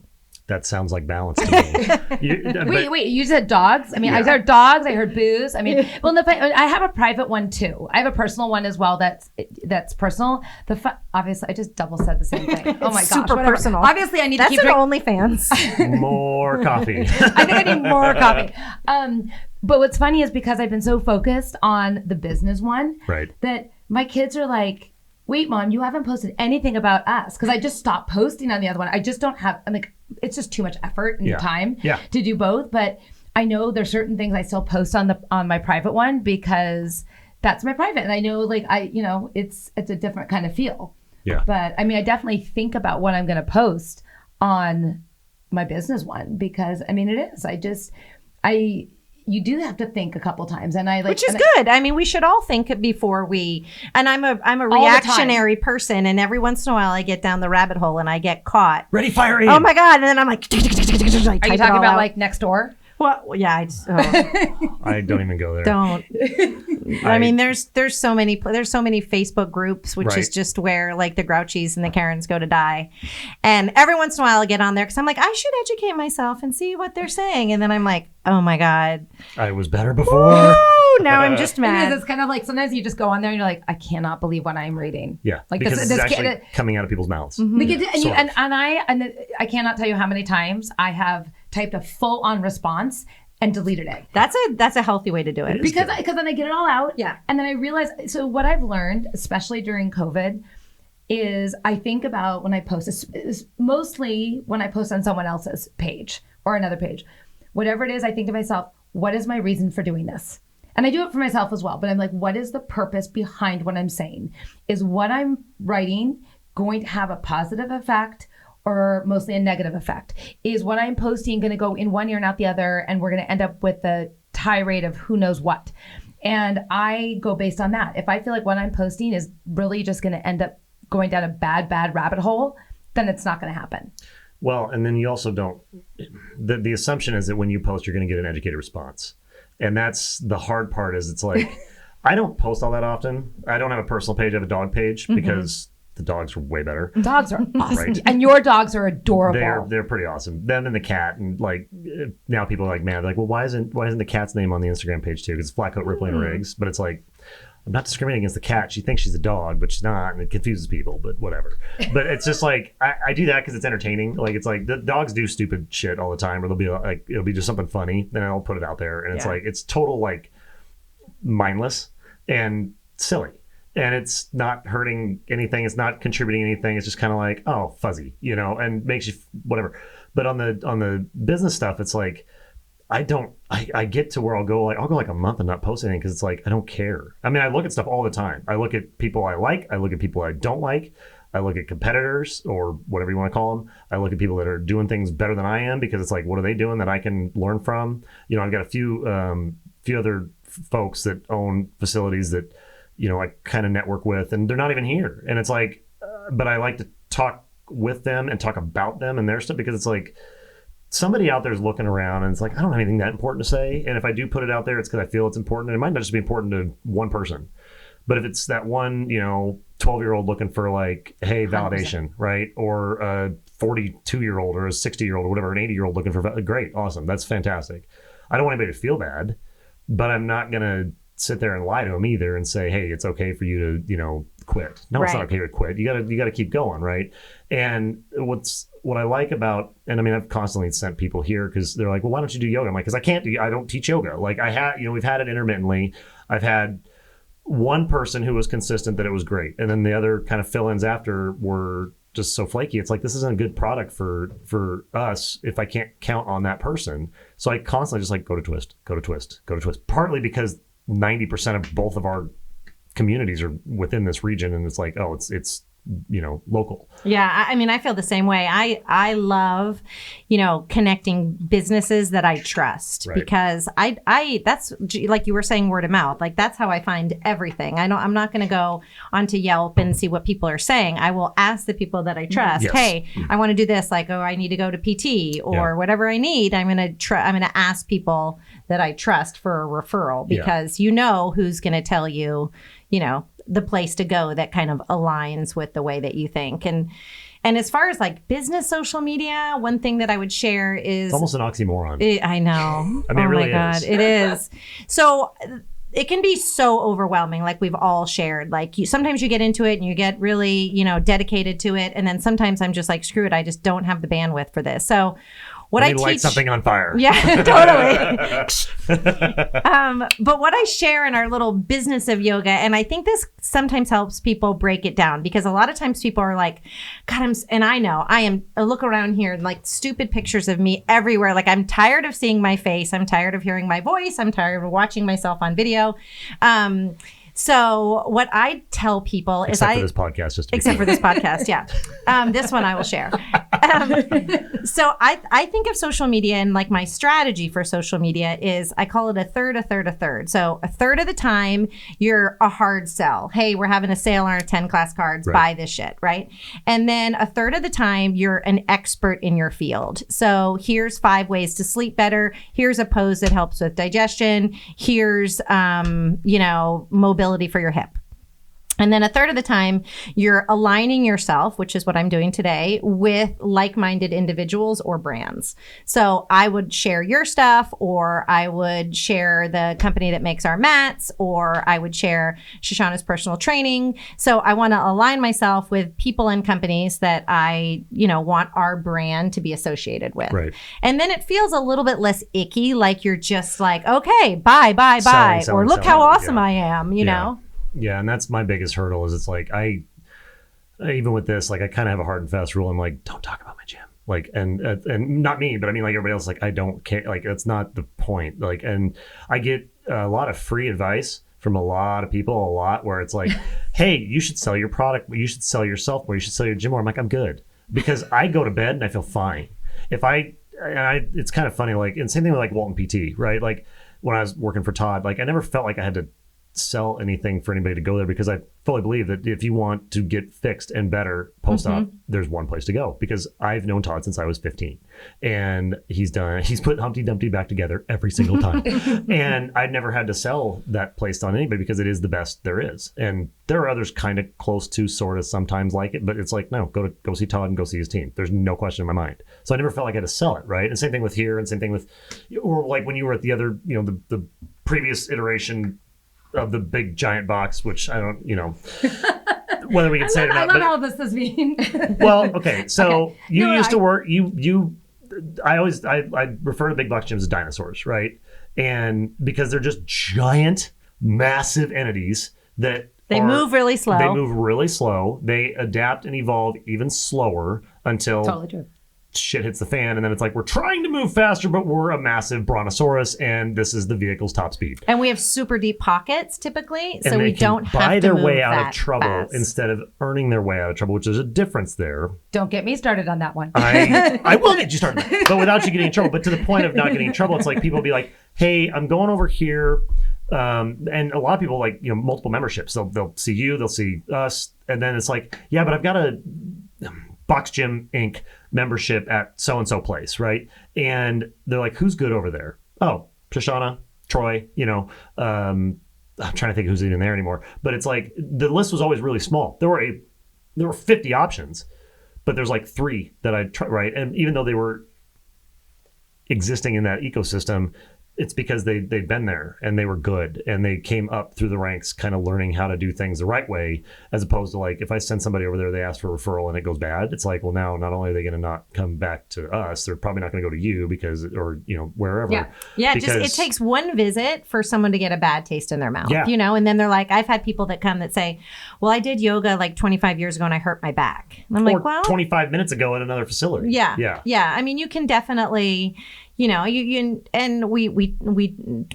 That sounds like balance to me. Wait, you said dogs? I mean, I heard dogs, I heard booze. I mean, well, I have a private one too. I have a personal one as well that's personal. Obviously, I just double said the same thing. Oh my gosh. Super personal. Obviously, I need to keep drinking. That's an OnlyFans. More coffee. I think I need more coffee. But what's funny is because I've been so focused on the business one, that my kids are like, wait, Mom, you haven't posted anything about us. Because I just stopped posting on the other one. I just don't have, it's just too much effort and time to do both. But I know there's certain things I still post on my private one because that's my private. And I know it's a different kind of feel. Yeah. But I definitely think about what I'm going to post on my business one because it is. you do have to think a couple times. And I like, which is good. I mean, we should all think before we, and I'm a reactionary person. And every once in a while I get down the rabbit hole and I get caught. Ready, fire, aim. Oh my God. And then I'm like, are you talking about like next door? Well, yeah, I don't even go there. Don't. I mean, there's so many Facebook groups, which is just where like the Grouchies and the Karens go to die. And every once in a while I get on there because I'm like, I should educate myself and see what they're saying. And then I'm like, oh my God, I was better before. Woo! Now I'm just mad. It's kind of like sometimes you just go on there and you're like, I cannot believe what I'm reading. Yeah, like because it's actually coming out of people's mouths. Mm-hmm. And I cannot tell you how many times I have typed a full-on response and deleted it. That's a healthy way to do it. Because then I get it all out. Yeah. And then I realize, so what I've learned, especially during COVID, is I think about when I post, mostly when I post on someone else's page or another page, whatever it is, I think to myself, what is my reason for doing this? And I do it for myself as well, but I'm like, what is the purpose behind what I'm saying? Is what I'm writing going to have a positive effect or mostly a negative effect? Is what I'm posting going to go in one ear and out the other, and we're going to end up with a tirade of who knows what? And I go based on that. If I feel like what I'm posting is really just going to end up going down a bad rabbit hole, then it's not going to happen. Well, and then you also don't, the assumption is that when you post, you're going to get an educated response. And that's the hard part is it's like, I don't post all that often. I don't have a personal page. I have a dog page because the dogs are way better. Dogs are awesome. Right? And your dogs are adorable. They're pretty awesome. Them and the cat. And like now people are like, man, like, well, why isn't the cat's name on the Instagram page too? Because it's Flatcoat Ripley and Riggs. But it's like, I'm not discriminating against the cat. She thinks she's a dog, but she's not, and it confuses people, but whatever. But it's just like, I do that because it's entertaining. Like, it's like, the dogs do stupid shit all the time, or they'll be like, it'll be just something funny, then I'll put it out there, and it's like, it's total, like, mindless and silly. And it's not hurting anything. It's not contributing anything. It's just kind of like, oh, fuzzy, and makes you whatever. But on the business stuff, it's like, I get to where I'll go like a month and not post anything because it's like, I don't care. I mean, I look at stuff all the time. I look at people I like. I look at people I don't like. I look at competitors or whatever you want to call them. I look at people that are doing things better than I am because it's like, what are they doing that I can learn from? I've got a few other folks that own facilities that, I kind of network with, and they're not even here. And it's like, but I like to talk with them and talk about them and their stuff because it's like, somebody out there is looking around and it's like, I don't have anything that important to say. And if I do put it out there, it's because I feel it's important. And it might not just be important to one person. But if it's that one, 12-year-old looking for like, hey, validation, 100%. Right? Or a 42-year-old or a 60-year-old or whatever, an 80-year-old looking for, great, awesome. That's fantastic. I don't want anybody to feel bad, but I'm not going to sit there and lie to them either and say, hey, it's okay for you to, quit. No, It's not okay to quit. You gotta keep going, right? And what I like about, and I mean, I've constantly sent people here because they're like, well, why don't you do yoga? I'm like, because I don't teach yoga. Like we've had it intermittently. I've had one person who was consistent that it was great. And then the other kind of fill-ins after were just so flaky. It's like, this isn't a good product for us if I can't count on that person. So I constantly just like, go to twist. Partly because 90% of both of our communities are within this region, and it's like, oh, it's local. Yeah, I mean, I feel the same way. I love, connecting businesses that I trust because I that's like you were saying, word of mouth. Like that's how I find everything. I'm not going to go onto Yelp and see what people are saying. I will ask the people that I trust. Yes. Hey, I want to do this. Like, oh, I need to go to PT or whatever I need. I'm going to ask people that I trust for a referral because who's going to tell you, the place to go that kind of aligns with the way that you think. And as far as like business social media, one thing that I would share is... It's almost an oxymoron. I know. I mean, it really my God, it is. So it can be so overwhelming, like we've all shared. Like sometimes you get into it and you get really, dedicated to it. And then sometimes I'm just like, screw it, I just don't have the bandwidth for this. So what I teach, light something on fire. Yeah, totally. But what I share in our little business of yoga, and I think this sometimes helps people break it down because a lot of times people are like, God, I look around here and like stupid pictures of me everywhere. Like I'm tired of seeing my face. I'm tired of hearing my voice. I'm tired of watching myself on video. So what I tell people is Except for this podcast, just to be except clear. for this podcast, yeah. This one I will share. So I think of social media, and like my strategy for social media is I call it a third, a third, a third. So a third of the time you're a hard sell. Hey, we're having a sale on our 10 class cards. Buy this shit, right? And then a third of the time you're an expert in your field. So here's 5 ways to sleep better. Here's a pose that helps with digestion. Here's mobility for your hip. And then a third of the time, you're aligning yourself, which is what I'm doing today, with like-minded individuals or brands. So I would share your stuff, or I would share the company that makes our mats, or I would share Shoshana's personal training. So I want to align myself with people and companies that I, want our brand to be associated with. Right. And then it feels a little bit less icky, like you're just like, okay, buy, Selling, or look how awesome yeah. I am, you know? Yeah, and that's my biggest hurdle is it's like I even with this, like I kind of have a hard and fast rule. I'm like, don't talk about my gym. Like, and not me, but I mean like everybody else, like I don't care. Like that's not the point. Like, and I get a lot of free advice from a lot of people, where it's like, hey, you should sell your product, you should sell yourself more, you should sell your gym more. I'm like, I'm good. Because I go to bed and I feel fine. It's kind of funny, like, and same thing with like Walton PT, right? Like when I was working for Todd, like I never felt like I had to sell anything for anybody to go there, because I fully believe that if you want to get fixed and better post-op, there's one place to go, because I've known Todd since I was 15 and he's put Humpty Dumpty back together every single time. And I've never had to sell that place on anybody because it is the best there is. And there are others kind of close to sort of sometimes like it, but it's like, no, go see Todd and go see his team. There's no question in my mind. So I never felt like I had to sell it, right? And same thing with here, and same thing with, or like when you were at the other, the previous iteration of the big giant box, which I don't, whether we can say it or not. I love how this is being. Well, okay. So you used to work, I refer to big box gyms as dinosaurs, right? And because they're just giant, massive entities that they move really slow. They move really slow. They adapt and evolve even slower until totally true. Shit hits the fan, and then it's like, we're trying to move faster, but we're a massive brontosaurus, and this is the vehicle's top speed. And we have super deep pockets typically, so and we don't have to buy their move way out that of trouble fast. instead of earning their way out of trouble, which is a difference there. Don't get me started on that one. I will get you started, but without you getting in trouble. But to the point of not getting in trouble, it's like people will be like, hey, I'm going over here. And a lot of people like, multiple memberships. They'll see you, they'll see us. And then it's like, yeah, but I've got a Box Gym Inc. membership at so-and-so place, right? And they're like, who's good over there? Oh, Shoshana, Troy, I'm trying to think who's even there anymore. But it's like, the list was always really small. There were 50 options, but there's like 3 that I tried, right? And even though they were existing in that ecosystem, it's because they'd been there and they were good and they came up through the ranks kind of learning how to do things the right way, as opposed to like, if I send somebody over there, they ask for a referral and it goes bad. It's like, well, now not only are they going to not come back to us, they're probably not going to go to you because, or, wherever. Yeah. Just it takes one visit for someone to get a bad taste in their mouth, Yeah. and then they're like, I've had people that come that say, well, I did yoga like 25 years ago and I hurt my back. And I'm or like, well, 25 minutes ago at another facility. Yeah. I mean, you can definitely, and we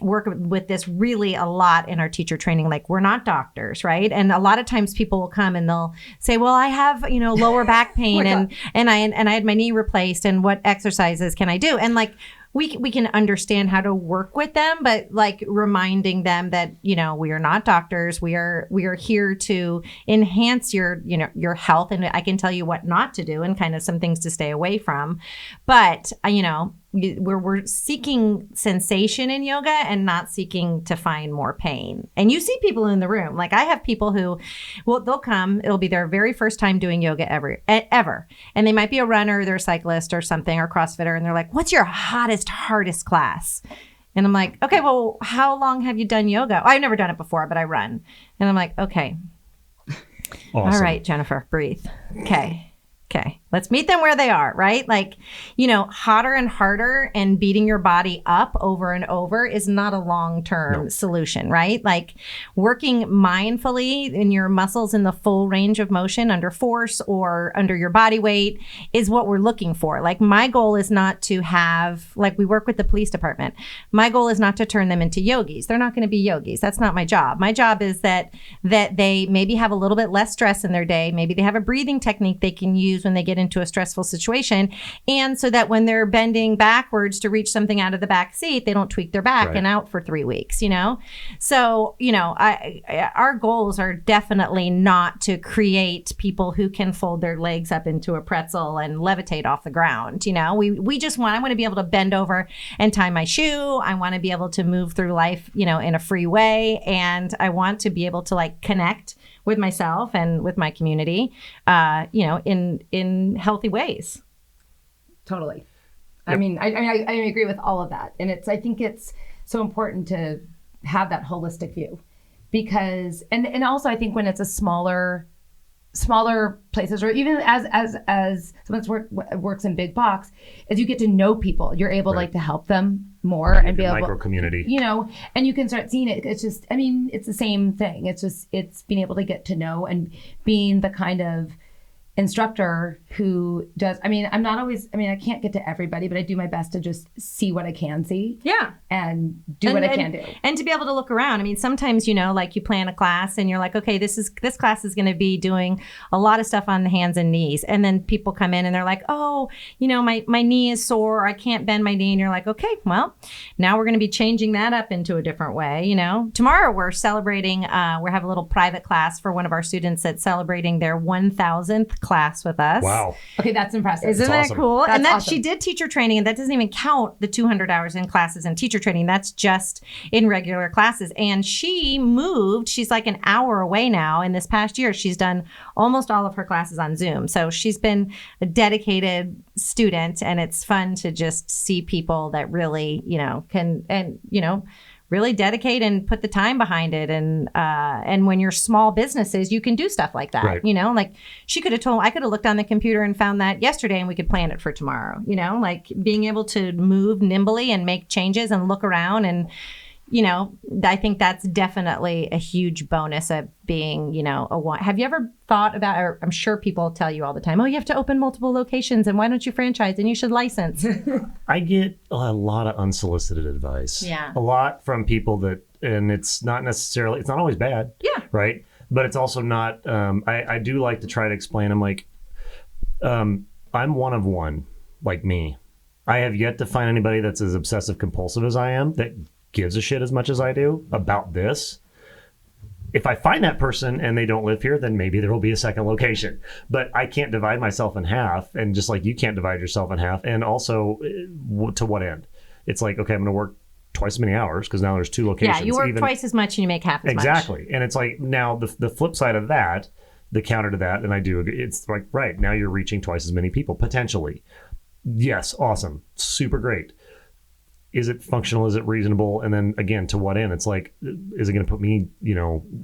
work with this really a lot in our teacher training. Like, we're not doctors, right? And a lot of times people will come and they'll say, well, I have, lower back pain and I had my knee replaced, and what exercises can I do? And like, we can understand how to work with them, but like reminding them that, we are not doctors. We are here to enhance your health. And I can tell you what not to do and kind of some things to stay away from. But, we're seeking sensation in yoga and not seeking to find more pain. And you see people in the room. Like, I have people who, they'll come, it'll be their very first time doing yoga ever. And they might be a runner, they're a cyclist or something, or CrossFitter. And they're like, what's your hardest class? And I'm like, okay, well, how long have you done yoga? I've never done it before, but I run. And I'm like, okay. Awesome. All right, Jennifer, breathe. Okay. Okay, let's meet them where they are, right? Like, hotter and harder and beating your body up over and over is not a long-term solution, right? Like working mindfully in your muscles in the full range of motion under force or under your body weight is what we're looking for. Like my goal is not to have, like we work with the police department. My goal is not to turn them into yogis. They're not going to be yogis. That's not my job. My job is that they maybe have a little bit less stress in their day. Maybe they have a breathing technique they can use when they get into a stressful situation. And so that when they're bending backwards to reach something out of the back seat, they don't tweak their back and out for 3 weeks, So, our goals are definitely not to create people who can fold their legs up into a pretzel and levitate off the ground. I want to be able to bend over and tie my shoe. I want to be able to move through life, in a free way. And I want to be able to like connect with myself and with my community, in healthy ways. Totally. Yep. I agree with all of that. And I think it's so important to have that holistic view because, and also I think when it's a smaller places, or even as someone works in big box, as you get to know people, you're able to help them more and be able micro community, and you can start seeing it. It's just, it's the same thing. It's being able to get to know and being the kind of instructor who does, I'm not always, I can't get to everybody, but I do my best to just see what I can see. Yeah. And do what I can do. And to be able to look around. Sometimes, like you plan a class and you're like, okay, this class is going to be doing a lot of stuff on the hands and knees. And then people come in and they're like, oh, my knee is sore. I can't bend my knee. And you're like, okay, well, now we're going to be changing that up into a different way. Tomorrow we're celebrating, we have a little private class for one of our students that's celebrating their 1,000th class with us. Wow. Okay, that's impressive. Isn't that awesome. cool? That's and that awesome. She did teacher training, and that doesn't even count the 200 hours in classes and teacher training. That's just in regular classes. And she moved. She's like an hour away now. In this past year, she's done almost all of her classes on Zoom. So she's been a dedicated student, and it's fun to just see people that really, really dedicate and put the time behind it. And when you're small businesses, you can do stuff like that. Right. Like I could have looked on the computer and found that yesterday and we could plan it for tomorrow, like being able to move nimbly and make changes and look around. And, I think that's definitely a huge bonus of being, have you ever thought about, or I'm sure people tell you all the time, oh, you have to open multiple locations and why don't you franchise and you should license? I get a lot of unsolicited advice. Yeah. A lot from people that, and it's not always bad. Yeah. Right. But it's also not, I do like to try to explain. I'm like, I'm one of one, like me. I have yet to find anybody that's as obsessive compulsive as I am that gives a shit as much as I do about this. If I find that person and they don't live here, then maybe there will be a second location. But I can't divide myself in half, and just like you can't divide yourself in half. And also, to what end? It's like, okay, I'm going to work twice as many hours because now there's two locations. Yeah, you work twice as much and you make half as much. Exactly. And it's like, now the flip side of that, the counter to that, and I do agree, it's like, right, now you're reaching twice as many people, potentially. Yes, awesome, super great. Is it functional? Is it reasonable? And then again, to what end? It's like, is it going to put me,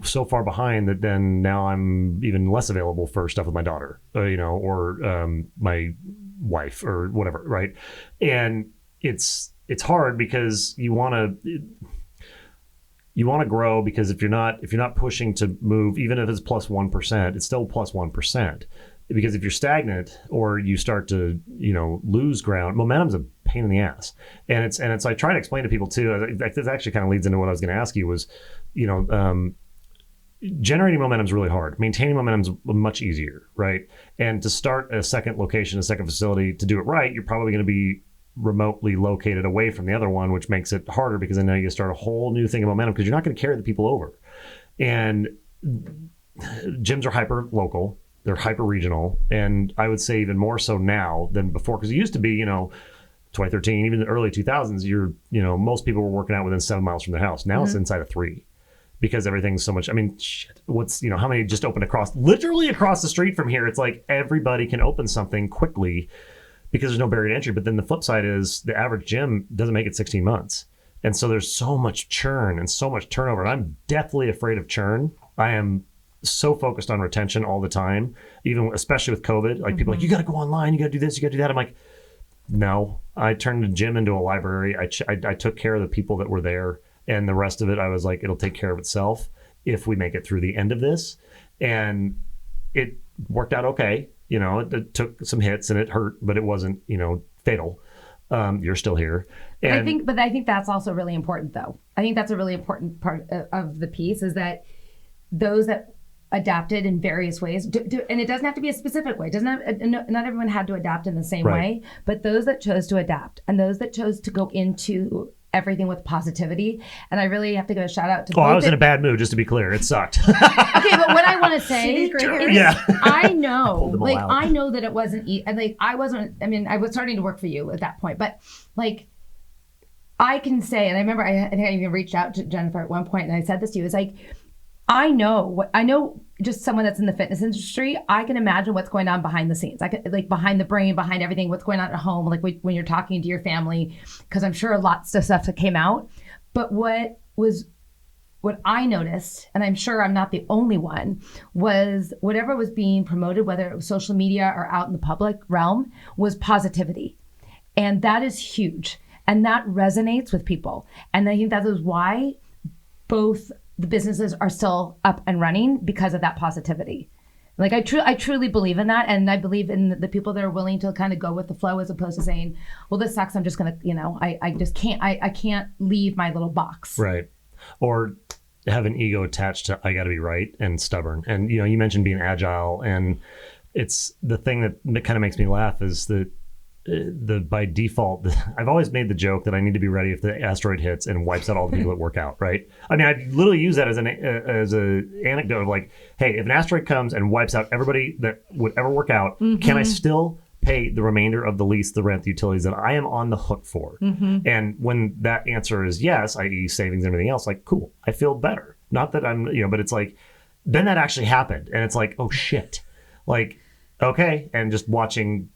so far behind that then now I'm even less available for stuff with my daughter, or my wife or whatever, right? And it's hard because you want to grow, because if you're not pushing to move, even if it's plus 1%, it's still plus 1%. Because if you're stagnant or you start to, lose ground, momentum's a pain in the ass. And it's I try to explain to people too, this actually kind of leads into what I was going to ask you was, generating momentum is really hard. Maintaining momentum is much easier, right? And to start a second location, a second facility, to do it right, you're probably going to be remotely located away from the other one, which makes it harder because then now you start a whole new thing of momentum because you're not going to carry the people over. And gyms are hyper local. They're hyper regional, and I would say even more so now than before, because it used to be, 2013, even the early 2000s, most people were working out within 7 miles from their house. Now it's inside of 3, because everything's so much. Shit. What's how many just opened literally across the street from here? It's like everybody can open something quickly because there's no barrier to entry. But then the flip side is the average gym doesn't make it 16 months, and so there's so much churn and so much turnover. And I'm deathly afraid of churn. I am so focused on retention all the time, even especially with COVID. Like people are like, you got to go online, you got to do this, you got to do that. I'm like, no. I turned the gym into a library. I took care of the people that were there, and the rest of it, I was like, it'll take care of itself if we make it through the end of this. And it worked out okay. You know, it took some hits and it hurt, but it wasn't, you know, fatal. You're still here. And I think that's also really important, though. I think that's a really important part of the piece, is that those that adapted in various ways, and it doesn't have to be a specific way. Not everyone had to adapt in the same way, but those that chose to adapt and those that chose to go into everything with positivity. And I really have to give a shout out to. I was in a bad mood, just to be clear. It sucked. Okay, but what I want to say is, I know, like, I know that it wasn't, like, I wasn't, I mean, I was starting to work for you at that point, but like, I can say, and I remember, I think I even reached out to Jennifer at one point and I said this to you, it's like, I know just someone that's in the fitness industry, I can imagine what's going on behind the scenes. I can, like, behind the brain, behind everything, what's going on at home, like when you're talking to your family, because I'm sure lots of stuff that came out. But what I noticed, and I'm sure I'm not the only one, was whatever was being promoted, whether it was social media or out in the public realm, was positivity. And that is huge. And that resonates with people. And I think that is why both the businesses are still up and running, because of that positivity. Like, I truly believe in that. And I believe in the people that are willing to kind of go with the flow, as opposed to saying, well, this sucks, I'm just going to, you know, I just can't, I can't leave my little box. Right. Or have an ego attached to, I got to be right, and stubborn. And, you know, you mentioned being agile, and it's the thing that kind of makes me laugh is that by default, I've always made the joke that I need to be ready if the asteroid hits and wipes out all the people that work out, right? I mean, I literally use that as an anecdote of like, hey, if an asteroid comes and wipes out everybody that would ever work out, can I still pay the remainder of the lease, the rent, the utilities that I am on the hook for? And when that answer is yes, i.e. savings and everything else, like, cool, I feel better. Not that I'm, you know, but it's like, then that actually happened. And it's like, oh shit. Like, okay. And just watching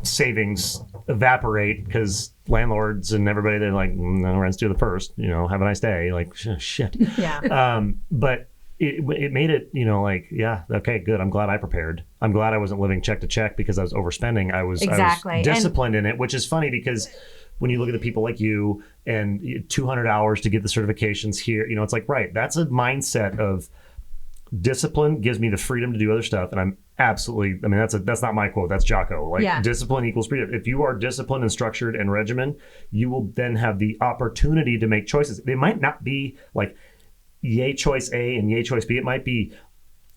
savings evaporate because landlords and everybody, they're like, no, rent's due the first, you know, have a nice day. Like, shit. Yeah. But it made it, you know, like, yeah, okay, good. I'm glad I prepared. I'm glad I wasn't living check to check because I was overspending. I was disciplined in it, which is funny because when you look at the people like you and 200 hours to get the certifications here, you know, it's like, right, that's a mindset of discipline gives me the freedom to do other stuff. And I'm absolutely, I mean, that's not my quote, that's Jocko. Like, discipline equals freedom. If you are disciplined and structured and regimen, you will then have the opportunity to make choices. They might not be like yay choice A and yay choice B. It might be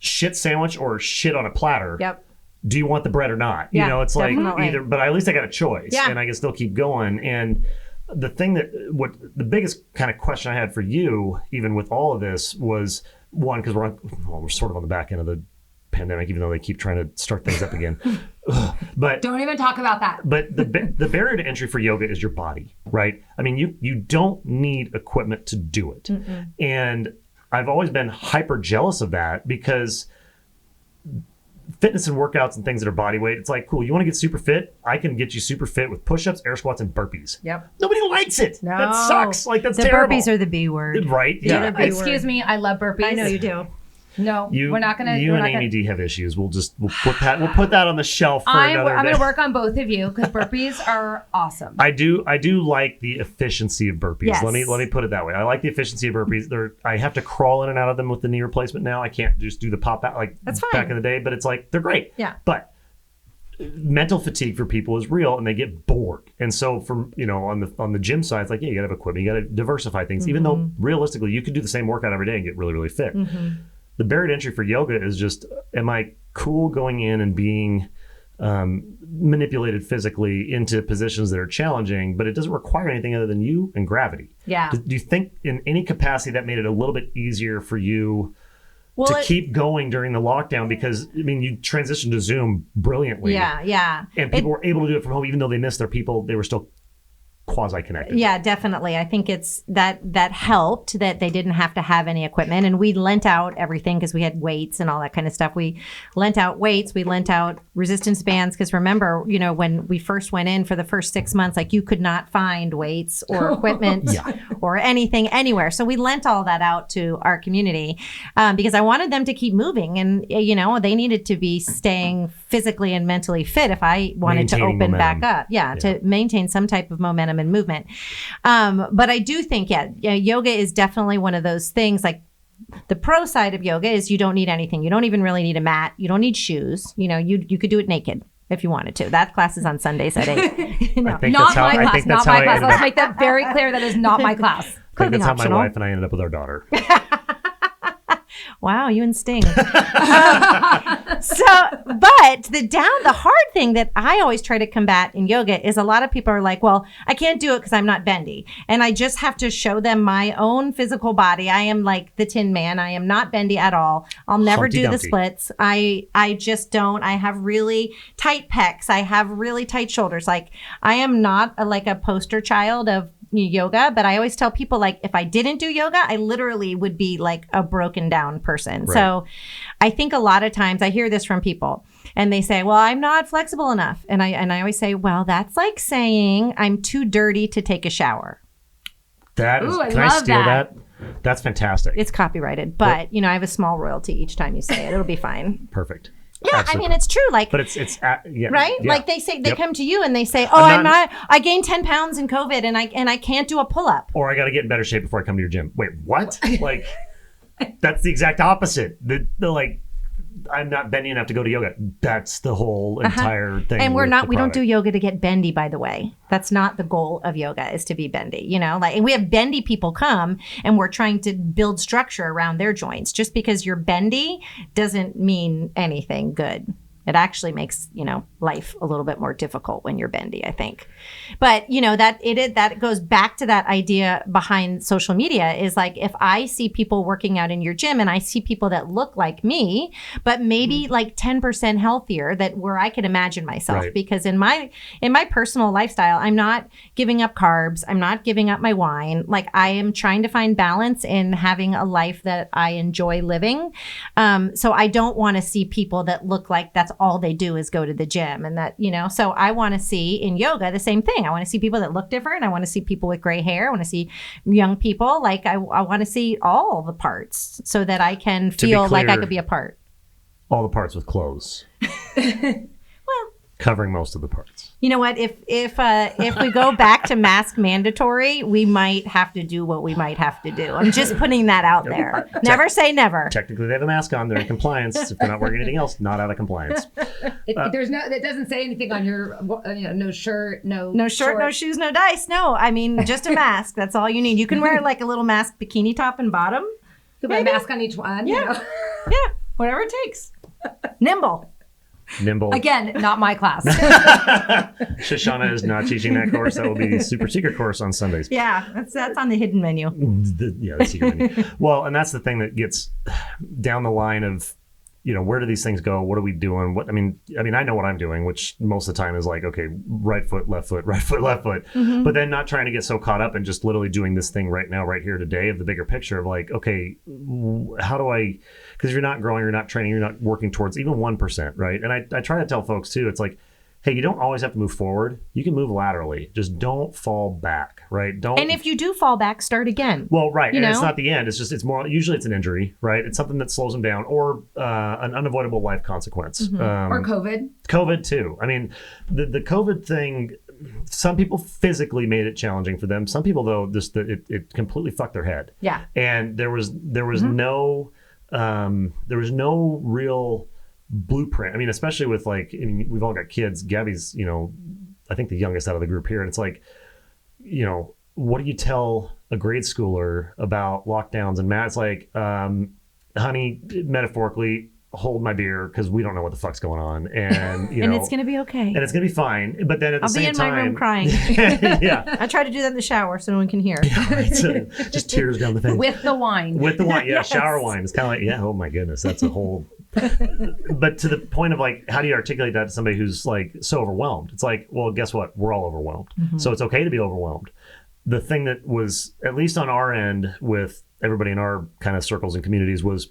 shit sandwich or shit on a platter. Yep. Do you want the bread or not? Yeah, you know, it's definitely. like either, but at least I got a choice and I can still keep going. And the thing the biggest kind of question I had for you, even with all of this, was one, because we're sort of on the back end of the pandemic, even though they keep trying to start things up again. But don't even talk about that. But the barrier to entry for yoga is your body, right? I mean, you don't need equipment to do it. And I've always been hyper jealous of that, because fitness and workouts and things that are body weight, it's like, cool, you want to get super fit? I can get you super fit with push-ups, air squats, and burpees. Yep. Nobody likes it. No. That sucks. Like, that's the terrible. Burpees are the B word. Right? Yeah. Excuse me, I love burpees. I know you do. No, we're not gonna. You and Amy D have issues. We'll put that on the shelf for another day. I'm gonna work on both of you, because burpees are awesome. I do like the efficiency of burpees. Yes. Let me put it that way. I like the efficiency of burpees. I have to crawl in and out of them with the knee replacement now. I can't just do the pop out like That's fine. back in the day. But it's like, they're great. Yeah. But mental fatigue for people is real, and they get bored. And so, from, you know, on the gym side, it's like, yeah, you gotta have equipment, you gotta diversify things. Even though realistically, you could do the same workout every day and get really, really fit. The barrier to entry for yoga is just, am I cool going in and being manipulated physically into positions that are challenging, but it doesn't require anything other than you and gravity? Yeah. Do you think in any capacity that made it a little bit easier for you to keep going during the lockdown? Because, I mean, you transitioned to Zoom brilliantly. Yeah. And people were able to do it from home, even though they missed their people. They were still quasi-connected. Yeah, definitely. I think it's that helped that they didn't have to have any equipment, and we lent out everything because we had weights and all that kind of stuff. We lent out weights, we lent out resistance bands because remember, when we first went in for the first 6 months, like you could not find weights or equipment or anything anywhere. So we lent all that out to our community because I wanted them to keep moving, and they needed to be staying physically and mentally fit if I wanted to open back up. To maintain some type of momentum and movement. But I do think, yoga is definitely one of those things. Like the pro side of yoga is you don't need anything. You don't even really need a mat. You don't need shoes. You could do it naked if you wanted to. That class is on Sundays at 8. Not my class. Not my class. Let's make that very clear. That is not my class. I think that's how my wife and I ended up with our daughter. Wow, you and Sting. But the hard thing that I always try to combat in yoga is a lot of people are like, well, I can't do it because I'm not bendy. And I just have to show them my own physical body. I am like the Tin Man. I am not bendy at all. I'll never Humpty do Dumpty. the splits. I just don't. I have really tight pecs. I have really tight shoulders. Like I am not like a poster child of yoga, but I always tell people, like, if I didn't do yoga, I literally would be like a broken down person. Right. So I think a lot of times I hear this from people and they say, well, I'm not flexible enough. And I always say, well, that's like saying I'm too dirty to take a shower. That is, Ooh, I can I love steal that. that? That's fantastic. It's copyrighted, but I have a small royalty each time you say it. It'll be fine. Perfect. Yeah, Absolutely. I mean, it's true. Like, But it's right? yeah. Like they say, they Yep. come to you and they say, I gained 10 pounds in COVID and I can't do a pull up. Or I got to get in better shape before I come to your gym. Wait, what? Like, that's the exact opposite. The like, I'm not bendy enough to go to yoga. That's the whole entire thing. And we don't do product. yoga to get bendy, by the way. That's not the goal of yoga, is to be bendy, and we have bendy people come and we're trying to build structure around their joints. Just because you're bendy doesn't mean anything good. It actually makes, life a little bit more difficult when you're bendy, I think. But, that goes back to that idea behind social media is like, if I see people working out in your gym and I see people that look like me, but maybe like 10% healthier, that where I could imagine myself. Right. Because in my personal lifestyle, I'm not giving up carbs. I'm not giving up my wine. Like I am trying to find balance in having a life that I enjoy living. So I don't want to see people that look like that's all they do is go to the gym, and that, so I want to see in yoga the same thing. I want to see people that look different. I want to see people with gray hair. I want to see young people. Like I want to see all the parts so that I can feel like I could be a part. All the parts with clothes. Well, Covering most of the parts. you know what? If we go back to mask mandatory, we might have to do what we might have to do. I'm just putting that out there. Never say never. Technically, they have a mask on. They're in compliance. If they're not wearing anything else, not out of compliance. It doesn't say anything on your, no shirt, no No shirt, no shoes, no dice. No, I mean, just a mask. That's all you need. You can wear like a little mask bikini top and bottom. Put a mask on each one. Yeah. Yeah, whatever it takes. Nimble. Again, not my class. Shoshana is not teaching that course. That will be the super secret course on Sundays. Yeah, that's on the hidden menu. The secret menu. Well, and that's the thing that gets down the line of, where do these things go? What are we doing? I mean, I know what I'm doing, which most of the time is like, okay, right foot, left foot, right foot, left foot. Mm-hmm. But then not trying to get so caught up and just literally doing this thing right now, right here today of the bigger picture of like, okay, how do I, because you're not growing, you're not training, you're not working towards even 1%, right? And I try to tell folks too, it's like, hey, you don't always have to move forward. You can move laterally. Just don't fall back, right? Don't. And if you do fall back, start again. Well, right. You And know? it's not the end. It's more, usually it's an injury, right? It's something that slows them down or an unavoidable life consequence. Mm-hmm. Or COVID. COVID too. I mean, the COVID thing, some people physically made it challenging for them. Some people though, it completely fucked their head. Yeah. And there was Mm-hmm. there was no real blueprint. I mean, especially with we've all got kids. Gabby's, I think the youngest out of the group here. And it's like, what do you tell a grade schooler about lockdowns and Matt's like, honey, metaphorically, hold my beer because we don't know what the fuck's going on. And, And it's going to be okay. and it's going to be fine. But then at the I'll be same in time, my room crying. yeah. I try to do that in the shower so no one can hear. Right, so just tears down the face. With the wine. With the wine, yeah, Yes. shower wine. It's kind of like, yeah, oh my goodness, that's a whole But to the point of like, how do you articulate that to somebody who's like so overwhelmed? It's like, well, guess what? We're all overwhelmed. So it's okay to be overwhelmed. The thing that was, at least on our end with everybody in our kind of circles and communities, was,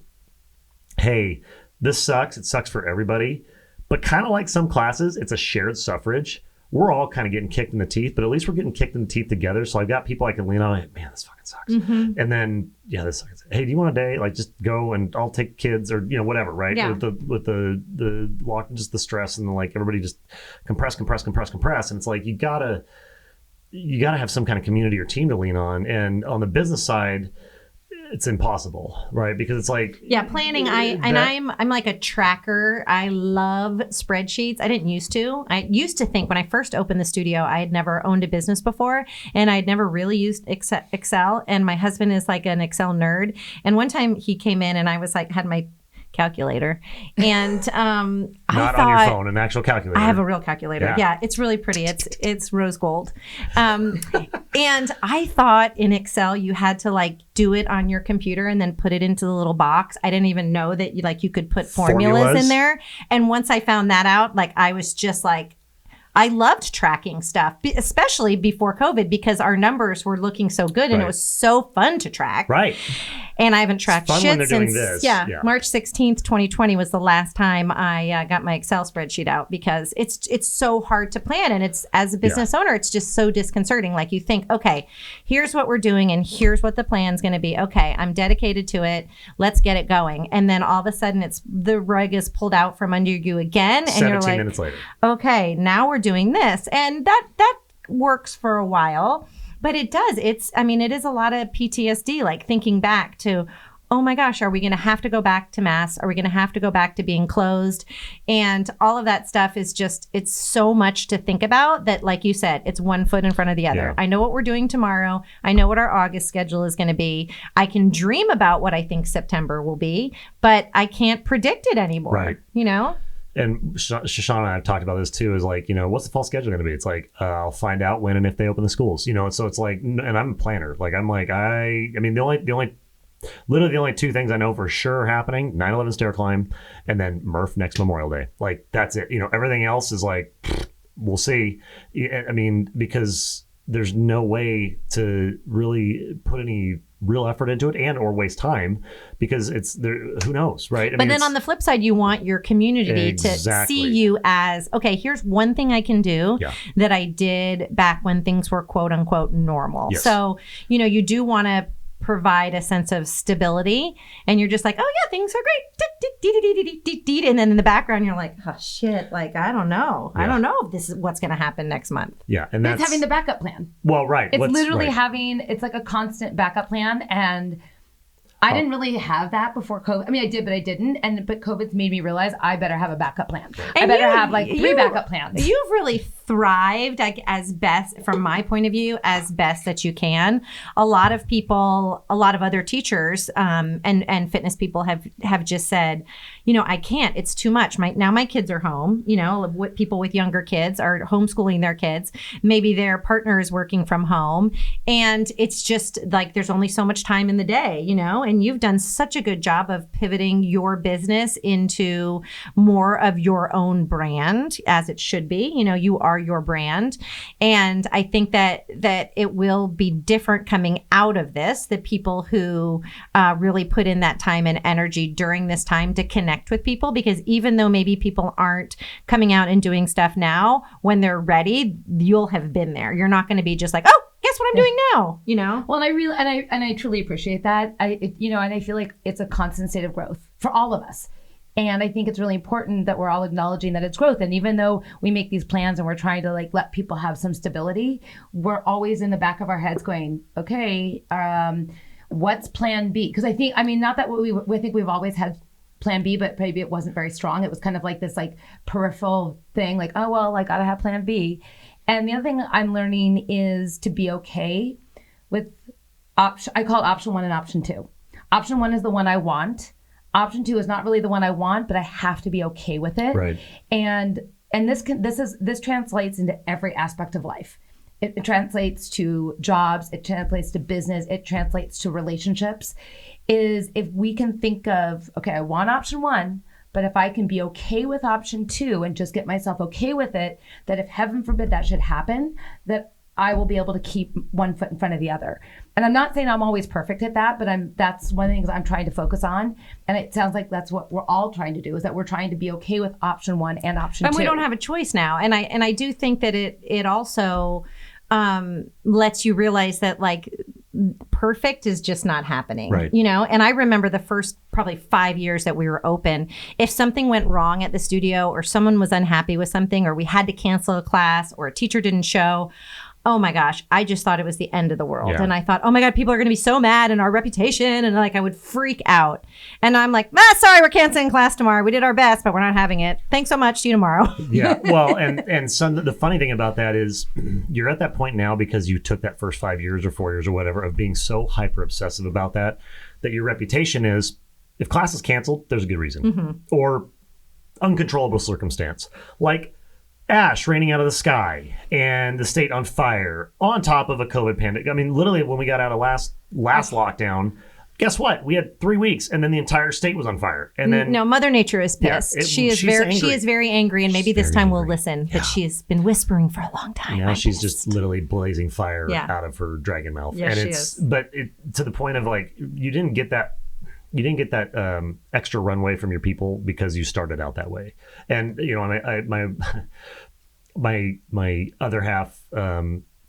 hey, this sucks. It sucks for everybody. But kind of like some classes, it's a shared suffrage. We're all kind of getting kicked in the teeth, but at least we're getting kicked in the teeth together. So I've got people I can lean on. Man, this fucking sucks. And then, this sucks. Hey, do you want a day? Like, just go and I'll take kids, or whatever, right? Yeah. With the walk, just the stress, and like everybody just compress, and it's like you gotta have some kind of community or team to lean on. And on the business side, it's impossible, right? Because it's like, planning. I'm like a tracker. I love spreadsheets. I didn't used to. I used to think when I first opened the studio, I had never owned a business before, and I'd never really used Excel. And my husband is like an Excel nerd. And one time he came in, and I was like, had my calculator, and not on your phone, an actual calculator. I have a real calculator. Yeah, it's really pretty. It's rose gold. And I thought in Excel you had to like do it on your computer and then put it into the little box. I didn't even know that you could put formulas in there. And once I found that out, like I was just like, I loved tracking stuff, especially before COVID, because our numbers were looking so good and it was so fun to track. Right. And I haven't tracked shit since March 16th, 2020 was the last time I got my Excel spreadsheet out, because it's so hard to plan. And it's, as a business owner, it's just so disconcerting. Like you think, okay, here's what we're doing and here's what the plan's going to be. Okay, I'm dedicated to it. Let's get it going. And then all of a sudden the rug is pulled out from under you again. And you're like, 17 minutes later. Okay, now we're doing this. And that works for a while. But it does. It is a lot of PTSD, like thinking back to, oh my gosh, are we going to have to go back to mass? Are we going to have to go back to being closed? And all of that stuff is just, it's so much to think about that, like you said, it's one foot in front of the other. Yeah. I know what we're doing tomorrow. I know what our August schedule is going to be. I can dream about what I think September will be, but I can't predict it anymore. Right. And Shoshana and I have talked about this too, is like, what's the fall schedule going to be? It's like, I'll find out when and if they open the schools, so it's like, and I'm a planner. Like, I'm like, literally the only two things I know for sure are happening, 9/11 stair climb, and then Murph next Memorial Day. Like, that's it. Everything else is like, we'll see. Because there's no way to really put any real effort into it and or waste time, because it's there. Who knows, right? But then on the flip side, you want your community to see you as, okay, here's one thing I can do that I did back when things were quote unquote normal. Yes. So, you do want to provide a sense of stability, and you're just like, oh yeah, things are great. And then in the background, you're like, oh shit, like, I don't know. I don't know if this is what's going to happen next month. Yeah. And that's it's having the backup plan. Well, right. It's literally it's like a constant backup plan. And I didn't really have that before COVID. I mean, I did, but I didn't. But COVID's made me realize I better have a backup plan. I better have like 3 backup plans. You've really thrived, like, as best, from my point of view, as best that you can. A lot of other teachers and fitness people have just said, I can't. It's too much. My kids are home. People with younger kids are homeschooling their kids. Maybe their partner is working from home, and it's just like there's only so much time in the day, And you've done such a good job of pivoting your business into more of your own brand, as it should be. You are your brand. And I think that it will be different coming out of this, the people who really put in that time and energy during this time to connect with people, because even though maybe people aren't coming out and doing stuff now, when they're ready, you'll have been there. You're not going to be just like, oh, guess what I'm doing now, Well, and I truly appreciate that. And I feel like it's a constant state of growth for all of us. And I think it's really important that we're all acknowledging that it's growth. And even though we make these plans and we're trying to like let people have some stability, we're always in the back of our heads going, okay, what's plan B? Because I think, not that we think we've always had plan B, but maybe it wasn't very strong. It was kind of like this like peripheral thing, like, oh, well, I got to have plan B. And the other thing I'm learning is to be okay with I call it option 1 and option 2. Option 1 is the one I want. Option 2 is not really the one I want, but I have to be okay with it. Right. And this translates into every aspect of life. It translates to jobs. It translates to business. It translates to relationships. Is if we can think of, okay, I want option 1, But if I can be okay with option 2 and just get myself okay with it, that if heaven forbid that should happen, that I will be able to keep one foot in front of the other. And I'm not saying I'm always perfect at that, but that's one of the things I'm trying to focus on. And it sounds like that's what we're all trying to do, is that we're trying to be okay with option 1 and option 2. And we don't have a choice now. And I do think that it also lets you realize that like perfect is just not happening, right? And I remember the first probably 5 years that we were open, if something went wrong at the studio or someone was unhappy with something or we had to cancel a class or a teacher didn't show, oh my gosh, I just thought it was the end of the world. Yeah. And I thought, oh my God, people are going to be so mad and our reputation. And like, I would freak out. And I'm like, sorry, we're canceling class tomorrow. We did our best, but we're not having it. Thanks so much. See you tomorrow. Yeah. Well, and the funny thing about that is you're at that point now because you took that first 5 years or 4 years or whatever of being so hyper obsessive about that your reputation is, if class is canceled, there's a good reason or uncontrollable circumstance. Like, ash raining out of the sky and the state on fire on top of a COVID pandemic. I mean, literally when we got out of last lockdown, guess what? We had 3 weeks and then the entire state was on fire. And then no, Mother Nature is pissed. She is very angry, and maybe this time we'll listen. But she has been whispering for a long time. Now she's just literally blazing fire out of her dragon mouth. Yeah, and she it's is. But to the point of like you didn't get that extra runway from your people because you started out that way. And my other half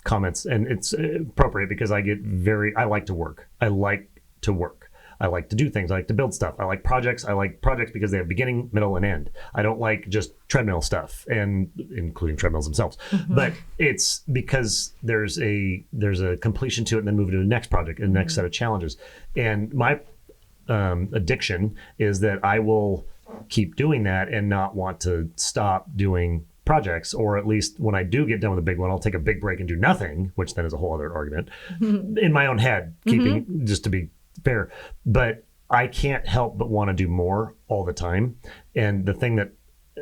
comments, and it's appropriate because I like to work. I like to work. I like to do things. I like to build stuff. I like projects. I like projects because they have beginning, middle, and end. I don't like just treadmill stuff, and including treadmills themselves. But it's because there's a completion to it, and then move to the next project and the next set of challenges. And my addiction is that I will keep doing that and not want to stop doing projects, or at least when I do get done with a big one, I'll take a big break and do nothing, which then is a whole other argument in my own head, keeping just to be fair. But I can't help but want to do more all the time. And the thing that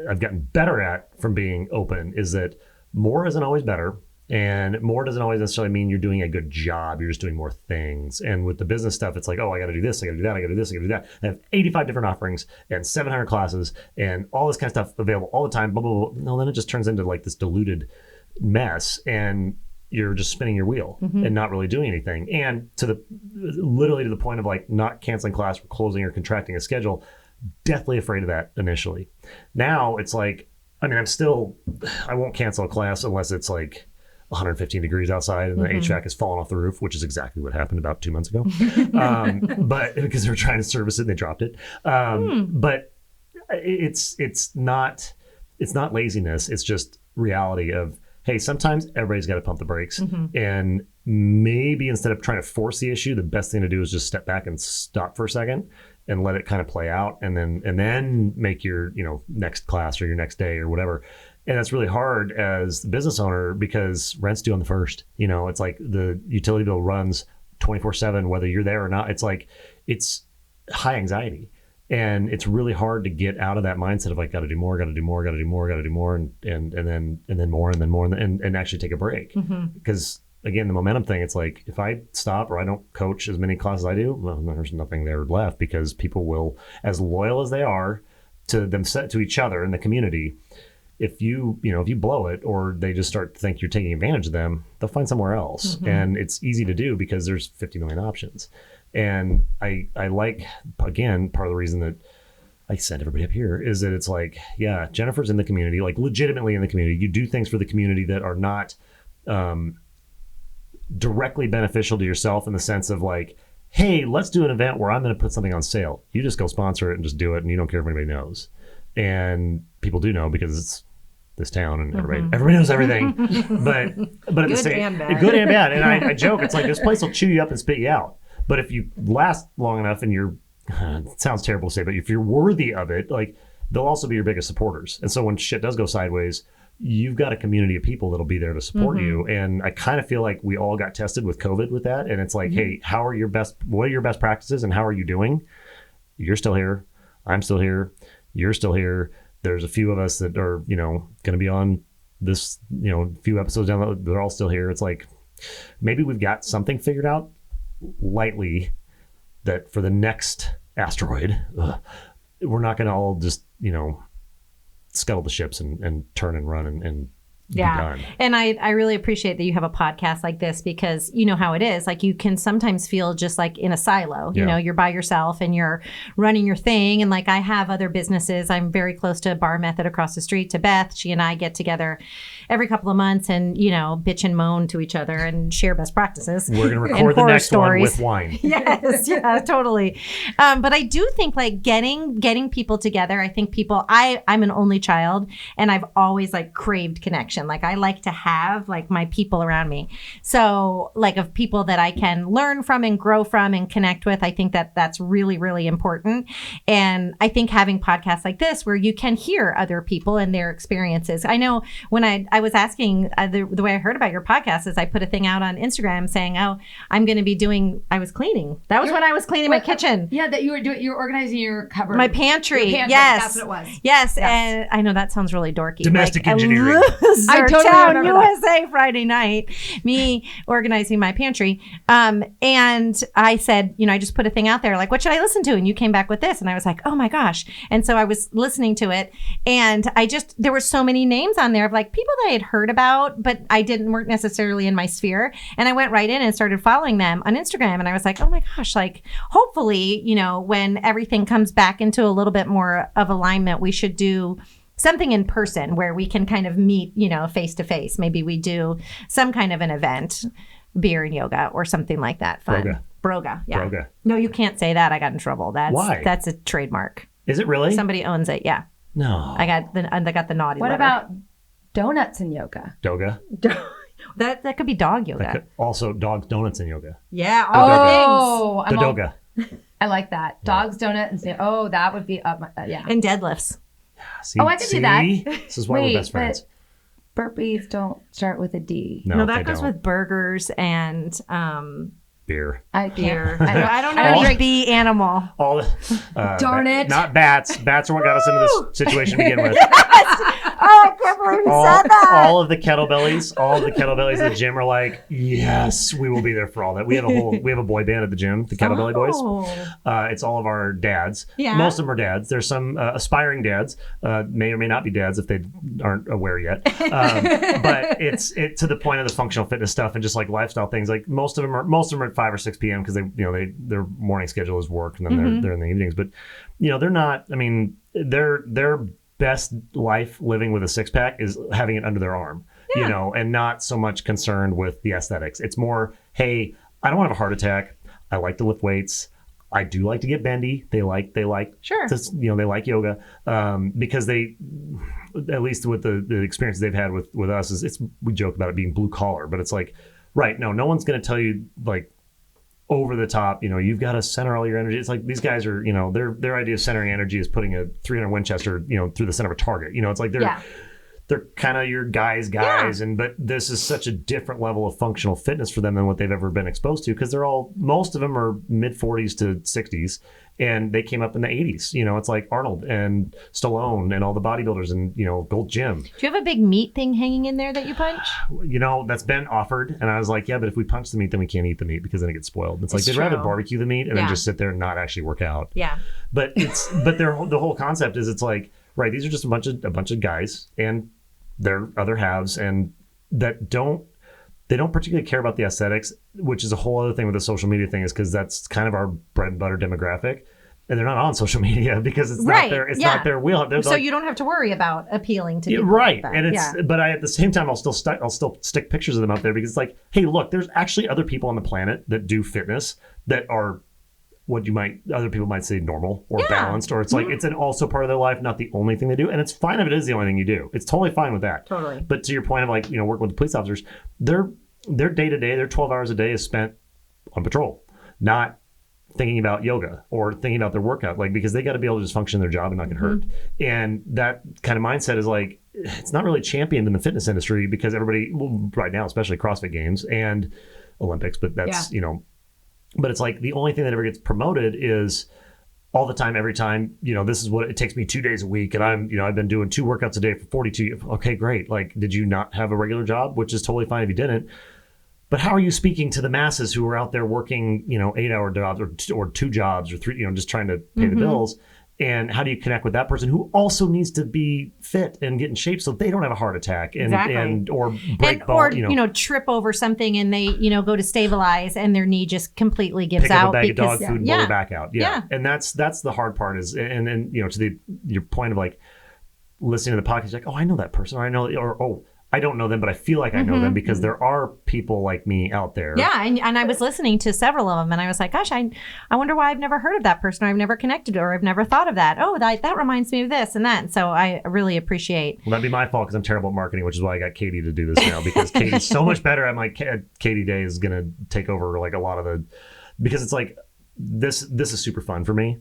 I've gotten better at from being open is that more isn't always better. And more doesn't always necessarily mean you're doing a good job. You're just doing more things. And with the business stuff, it's like, oh, I got to do this, I got to do that, I got to do this, I got to do that. I have 85 different offerings and 700 classes and all this kind of stuff available all the time. Blah, blah, blah. No, then it just turns into like this diluted mess, and you're just spinning your wheel and not really doing anything. And literally to the point of like not canceling class or closing or contracting a schedule. Deathly afraid of that initially. Now it's like, I mean, I won't cancel a class unless it's like 115 degrees outside and the HVAC has fallen off the roof, which is exactly what happened about 2 months ago. But because they were trying to service it and they dropped it. But it's not laziness. It's just reality of, hey, sometimes everybody's got to pump the brakes. And maybe instead of trying to force the issue, the best thing to do is just step back and stop for a second and let it kind of play out, and then make your next class or your next day or whatever. And that's really hard as the business owner because rent's due on the 1st. It's like the utility bill runs 24/7, whether you're there or not. It's like, it's high anxiety. And it's really hard to get out of that mindset of like, got to do more, and then more, and actually take a break. Because again, the momentum thing, it's like, if I stop or I don't coach as many classes as I do, well, there's nothing there left, because people will, as loyal as they are to to each other in the community, if you blow it or they just start to think you're taking advantage of them, they'll find somewhere else. And it's easy to do because there's 50 million options. And I like, again, part of the reason that I sent everybody up here is that it's like, yeah, Jennifer's in the community, like legitimately in the community. You do things for the community that are not directly beneficial to yourself in the sense of like, hey, let's do an event where I'm going to put something on sale. You just go sponsor it and just do it, and you don't care if anybody knows. And people do know because it's this town and everybody knows everything. But at the same, good and bad. And I joke, it's like this place will chew you up and spit you out. But if you last long enough and it sounds terrible to say, but if you're worthy of it, like, they'll also be your biggest supporters. And so when shit does go sideways, you've got a community of people that'll be there to support you. And I kind of feel like we all got tested with COVID with that. And it's like, hey, what are your best practices and how are you doing? You're still here. I'm still here. You're still here. There's a few of us that are, going to be on this, few episodes down the road. They're all still here. It's like, maybe we've got something figured out lightly that for the next asteroid, we're not going to all just, scuttle the ships and turn and run and be done. And I really appreciate that you have a podcast like this, because you know how it is. Like, you can sometimes feel just like in a silo, you know, you're by yourself and you're running your thing. And like, I have other businesses. I'm very close to Bar Method across the street to Beth. She and I get together every couple of months and, bitch and moan to each other and share best practices. We're going to record the next one with wine. Yes, yeah, totally. But I do think like getting people together, I think I'm an only child and I've always like craved connection. Like, I like to have like my people around me. So like, of people that I can learn from and grow from and connect with, I think that's really, really important. And I think having podcasts like this where you can hear other people and their experiences. I know when I was asking, the way I heard about your podcast is I put a thing out on Instagram saying, oh, I'm going to be I was cleaning. That was when I was cleaning my kitchen. Yeah, that you were organizing your cupboard. My pantry. Your pantry. Yes. That's what it was. Yes. And I know that sounds really dorky. Domestic engineering. I totally Town remember USA Friday night, me organizing my pantry. And I said, I just put a thing out there, like, what should I listen to? And you came back with this. And I was like, oh my gosh. And so I was listening to it. And there were so many names on there of like people that I had heard about, but weren't necessarily in my sphere. And I went right in and started following them on Instagram. And I was like, oh my gosh, like, hopefully, when everything comes back into a little bit more of alignment, we should do something in person where we can kind of meet, face to face. Maybe we do some kind of an event, beer and yoga or something like that. Fun. Broga. Yeah. Broga. No, you can't say that. I got in trouble. Why? That's a trademark. Is it really? Somebody owns it. Yeah. No. I got the naughty What letter. about donuts and yoga? Doga. That could be dog yoga. Also, dogs, donuts, and yoga. Yeah. All The doga. I like that. Dogs, donut, and that would be up my, yeah. And deadlifts. See, I could do that. This is why we're best friends. Burpees don't start with a D. No, they that goes don't. with burgers and Beer. I beer. can't. I don't know any bee animal. All Darn it. Not bats. Bats are what got us into this situation to begin with. Oh, I can't believe you said that. All of the kettlebellies at the gym are like, yes, we will be there for all that. We have a boy band at the gym, the Kettlebelly Boys. It's all of our dads. Yeah. Most of them are dads. There's some aspiring dads, may or may not be dads if they aren't aware yet. But it's to the point of the functional fitness stuff and just like lifestyle things. Like most of them are at 5 or 6 p.m. because their morning schedule is work and then they're in the evenings. But they're not. I mean, their best life living with a six pack is having it under their arm. And not so much concerned with the aesthetics. It's more, hey, I don't want to have a heart attack. I like to lift weights. I do like to get bendy. They like Sure. they like yoga because they, at least with the experiences they've had with us, we joke about it being blue collar, but it's like, right, no one's going to tell you like over the top, you've got to center all your energy. It's like these guys are, their idea of centering energy is putting a 300 Winchester, through the center of a target. It's like they're kind of your guys, but this is such a different level of functional fitness for them than what they've ever been exposed to, because most of them are mid 40s to 60s, and they came up in the 80s. It's like Arnold and Stallone and all the bodybuilders and Gold Gym. Do you have a big meat thing hanging in there that you punch? That's been offered, and I was like, yeah, but if we punch the meat, then we can't eat the meat because then it gets spoiled. It's like they'd rather barbecue the meat and then just sit there and not actually work out. Yeah. But the whole concept is, it's like, right, these are just a bunch of guys and their other halves, and that don't particularly care about the aesthetics, which is a whole other thing with the social media thing, is because that's kind of our bread and butter demographic, and they're not on social media because it's not their wheel. So you don't have to worry about appealing to people. Right. Like that. And but at the same time, I'll still stick pictures of them out there, because it's like, hey, look, there's actually other people on the planet that do fitness that are what other people might say normal or balanced, or it's like it's also part of their life, not the only thing they do. And it's fine if it is the only thing you do. It's totally fine with that. Totally. But to your point of like, working with the police officers, their day to day, their 12 hours a day is spent on patrol, not thinking about yoga or thinking about their workout, like, because they got to be able to just function their job and not get hurt. And that kind of mindset is like, it's not really championed in the fitness industry, because everybody, right now, especially CrossFit Games and Olympics, but that's, but it's like the only thing that ever gets promoted is all the time, every time, this is what it takes me 2 days a week. And I've been doing 2 workouts a day for 42. Okay, great. Like, did you not have a regular job? Which is totally fine if you didn't. But how are you speaking to the masses who are out there working, 8-hour jobs or 2 jobs or 3, just trying to pay the bills? And how do you connect with that person who also needs to be fit and get in shape so they don't have a heart attack and or break bone, or trip over something and they go to stabilize and their knee just completely gives pick up out a bag because of dog food and blow their back out. And that's the hard part is and to your point of like listening to the podcast, like, oh, I know that person, or I know, or oh, I don't know them, but I feel like I know them because there are people like me out there. Yeah, and I was listening to several of them, and I was like, gosh, I wonder why I've never heard of that person, or I've never connected, or I've never thought of that. Oh, that reminds me of this and that. And so I really appreciate. Well, that'd be my fault because I'm terrible at marketing, which is why I got Katie to do this now because Katie's so much better. I'm like, Katie Day is gonna take over like a lot of the, because it's like this is super fun for me.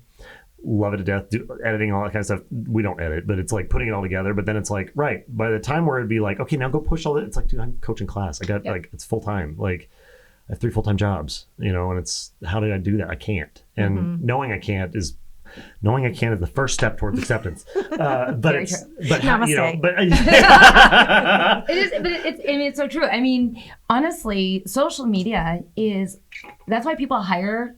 Love it to death, do editing, all that kind of stuff. We don't edit, but it's like putting it all together. But then it's like, right, by the time where it'd be like, okay, now go push all that. It's like, dude, I'm coaching class. I got like, it's full time. Like I have 3 full-time jobs, and it's, how did I do that? I can't. And knowing I can't is the first step towards acceptance. But it is, but it's so true. I mean, honestly, social media that's why people hire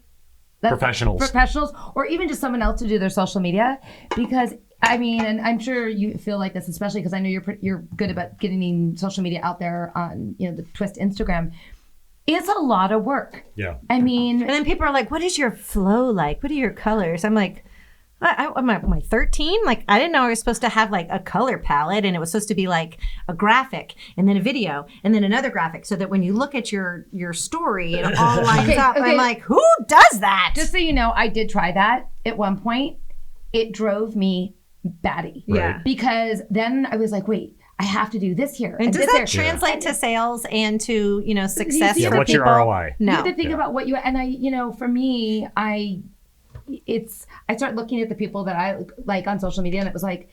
professionals or even just someone else to do their social media, because I mean, and I'm sure you feel like this, especially because I know you're good about getting social media out there on the Twist Instagram. It's a lot of work. Yeah. I mean, and then people are like, what is your flow like? What are your colors? I'm like, am I 13? Like, I didn't know I was supposed to have like a color palette, and it was supposed to be like a graphic and then a video and then another graphic, so that when you look at your story, it all lines up. I'm like, who does that? Just so you know, I did try that at one point. It drove me batty. Yeah. Because then I was like, wait, I have to do this here. And does that translate to sales and to, success for what's people? your ROI? No. You have to think about what for me, I start looking at the people that I like on social media, and it was like,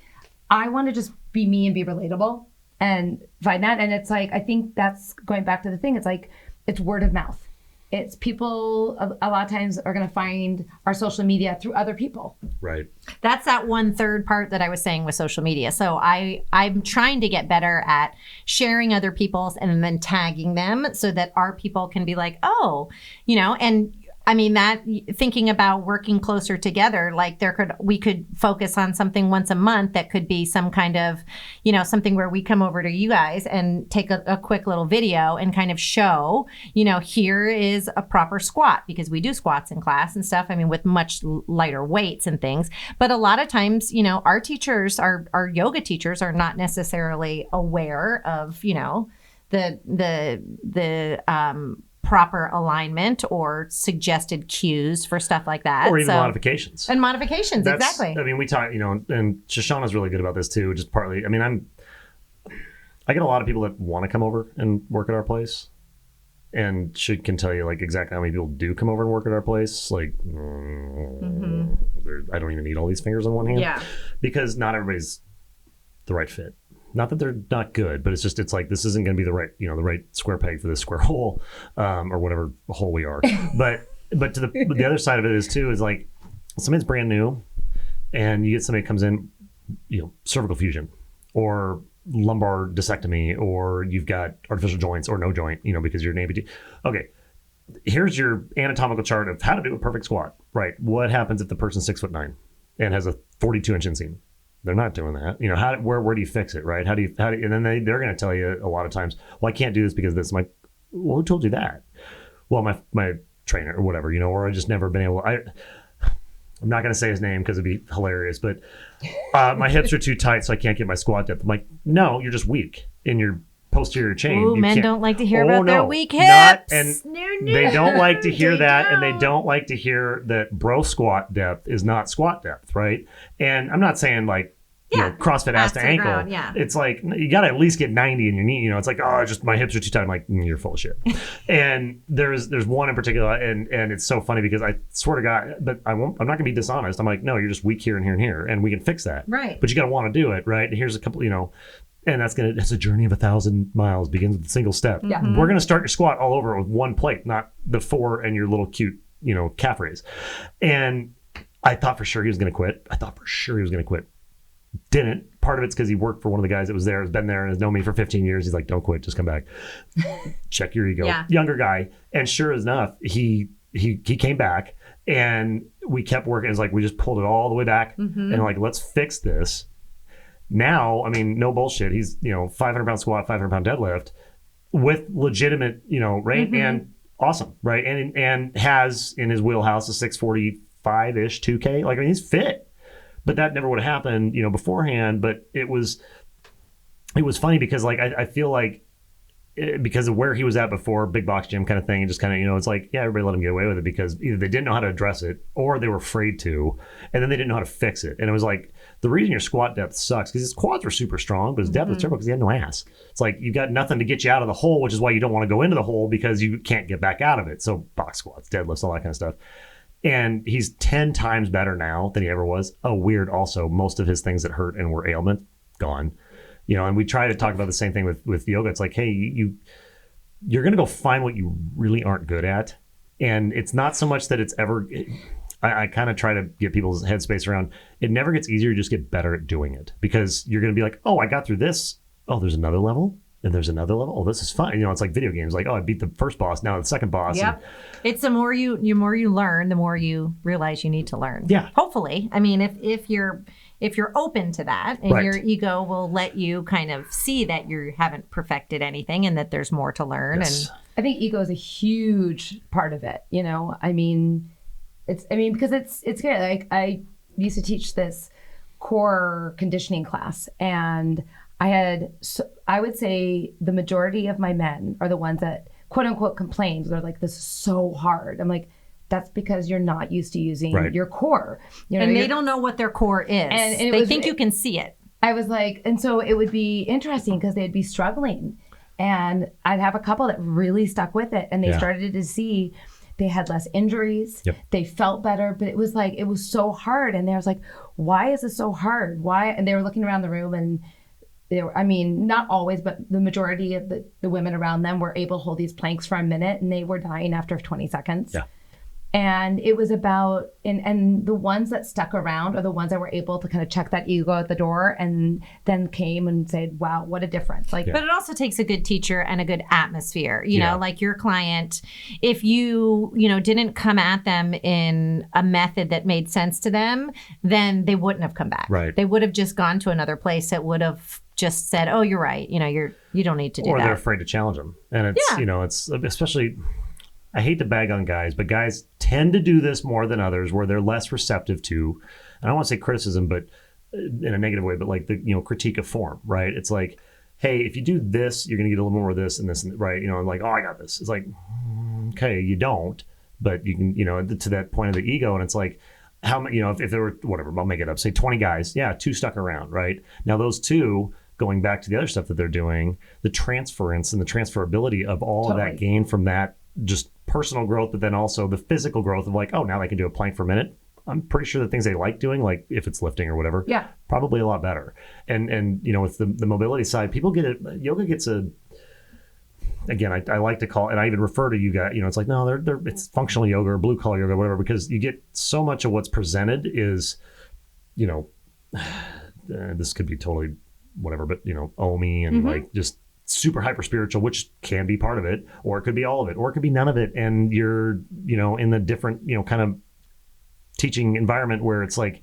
I want to just be me and be relatable and find that. And it's like, I think that's going back to the thing. It's like, it's word of mouth. It's people a lot of times are going to find our social media through other people. Right. That's that 1/3 part that I was saying with social media. So I'm trying to get better at sharing other people's and then tagging them so that our people can be like, oh, and I mean, that thinking about working closer together, like we could focus on something once a month that could be some kind of, something where we come over to you guys and take a quick little video and kind of show, here is a proper squat, because we do squats in class and stuff. I mean, with much lighter weights and things. But a lot of times, our teachers, our yoga teachers are not necessarily aware of, the proper alignment or suggested cues for stuff like that. Or even modifications. And modifications, exactly. I mean, we talk, and Shoshana's really good about this too, just partly. I mean, I get a lot of people that want to come over and work at our place, and can tell you like exactly how many people do come over and work at our place. Like, I don't even need all these fingers on one hand. Yeah. Because not everybody's the right fit. Not that they're not good, but it's like, this isn't going to be the right square peg for this square hole, or whatever hole we are. but to the other side of it is like, somebody's brand new, and you get somebody who comes in, cervical fusion, or lumbar discectomy, or you've got artificial joints or no joint, because you're an amputee. Okay, here's your anatomical chart of how to do a perfect squat. Right? What happens if the person's 6'9" and has a 42-inch inseam? They're not doing that. Where do you fix it, right? How do you, and then they're going to tell you a lot of times, well, I can't do this because this. I'm like, well, who told you that? Well, my trainer or whatever, or I just never been able. I'm not going to say his name because it'd be hilarious, but my hips are too tight, so I can't get my squat depth. I'm like, no, you're just weak in your posterior chain. Ooh, men don't like to hear about their weak hips. They don't like to hear that, and they don't like to hear that bro squat depth is not squat depth, right? And I'm not saying like, CrossFit ass to ankle. Ground, yeah. It's like, you got to at least get 90 in your knee. It's like, oh, just my hips are too tight. I'm like, you're full of shit. And there's one in particular, and it's so funny because I swear to God, but I'm not going to be dishonest. I'm like, no, you're just weak here and here and here, and we can fix that. Right. But you got to want to do it, right? And here's a couple, and that's a journey of 1,000 miles, begins with a single step. Yeah. We're going to start your squat all over with one plate, not the 4 and your little cute, calf raise. And I thought for sure he was going to quit. Didn't. Part of it's because he worked for one of the guys that was there, has been there, and has known me for 15 years. He's like, don't quit, just come back. Check your ego. Yeah. Younger guy. And sure enough, he he came back and we kept working. It's like we just pulled it all the way back and like, let's fix this. Now, I mean, no bullshit. He's, 500 pound squat, 500 pound deadlift with legitimate, rate and awesome, right? And has in his wheelhouse a 645-ish 2K. Like, I mean, he's fit, but that never would have happened, beforehand. But it was funny because like, I feel like because of where he was at before, big box gym kind of thing, and just kind of, it's like, yeah, everybody let him get away with it because either they didn't know how to address it or they were afraid to, and then they didn't know how to fix it. And it was like, the reason your squat depth sucks because his quads were super strong, but his depth was terrible because he had no ass. It's like you got nothing to get you out of the hole, which is why you don't want to go into the hole because you can't get back out of it. So box squats, deadlifts, all that kind of stuff. And he's 10 times better now than he ever was. Oh, weird. Also, most of his things that hurt and were ailment, gone. And we try to talk about the same thing with yoga. It's like, hey, you're going to go find what you really aren't good at. And it's not so much that it's ever, I kind of try to get people's headspace around, it never gets easier, you just get better at doing it. Because you're going to be like, oh, I got through this. Oh, there's another level. And there's another level. Oh, this is fun. It's like video games. Like, oh, I beat the first boss. Now the second boss. Yep. It's the more you learn, the more you realize you need to learn. Yeah. Hopefully. I mean, if you're open to that and Right. your ego will let you kind of see that you haven't perfected anything and that there's more to learn. Yes. And I think ego is a huge part of it. Because it's good. Like I used to teach this core conditioning class, and I would say the majority of my men are the ones that quote unquote complained. They're like, this is so hard. I'm like, that's because you're not used to using Right. your core. and they don't know what their core is. And they think you can see it. I was like, and so it would be interesting because they'd be struggling. And I'd have a couple that really stuck with it, and they Yeah. started to see they had less injuries. Yep. They felt better, but it was so hard. And they was like, why is this so hard? Why? And they were looking around the room, and they were, not always, but the majority of the women around them were able to hold these planks for a minute, and they were dying after 20 seconds. Yeah. And it was about, and the ones that stuck around are the ones that were able to kind of check that ego at the door and then came and said, wow, what a difference. Like, But it also takes a good teacher and a good atmosphere. Yeah. Like your client, if you didn't come at them in a method that made sense to them, then they wouldn't have come back. Right. They would have just gone to another place that would have just said, oh, you're right. You don't need to do Or that. they're afraid to challenge them. And it's, Yeah. it's especially, I hate to bag on guys, but guys tend to do this more than others where they're less receptive to, and I don't want to say criticism, but in a negative way, but like the, critique of form, right? It's like, hey, if you do this, you're going to get a little more of this and this, and right? I'm like, oh, I got this. It's like, okay, you don't, but you can, to that point of the ego. And it's like, how many, if there were, whatever, I'll make it up, say 20 guys, yeah, 2 stuck around, right? Now those 2, going back to the other stuff that they're doing, the transference and the transferability of all of that gain from that, just personal growth, but then also the physical growth of like, oh, now I can do a plank for a minute. I'm pretty sure the things they like doing, like if it's lifting or whatever, yeah, probably a lot better. And with the mobility side, people get it. Yoga gets again, I like to call, and I even refer to you guys, it's like, no, it's functional yoga or blue collar yoga, whatever, because you get so much of what's presented is, this could be totally whatever, but Omi and like just super hyper spiritual, which can be part of it, or it could be all of it, or it could be none of it. And you're, in the different, kind of teaching environment where it's like,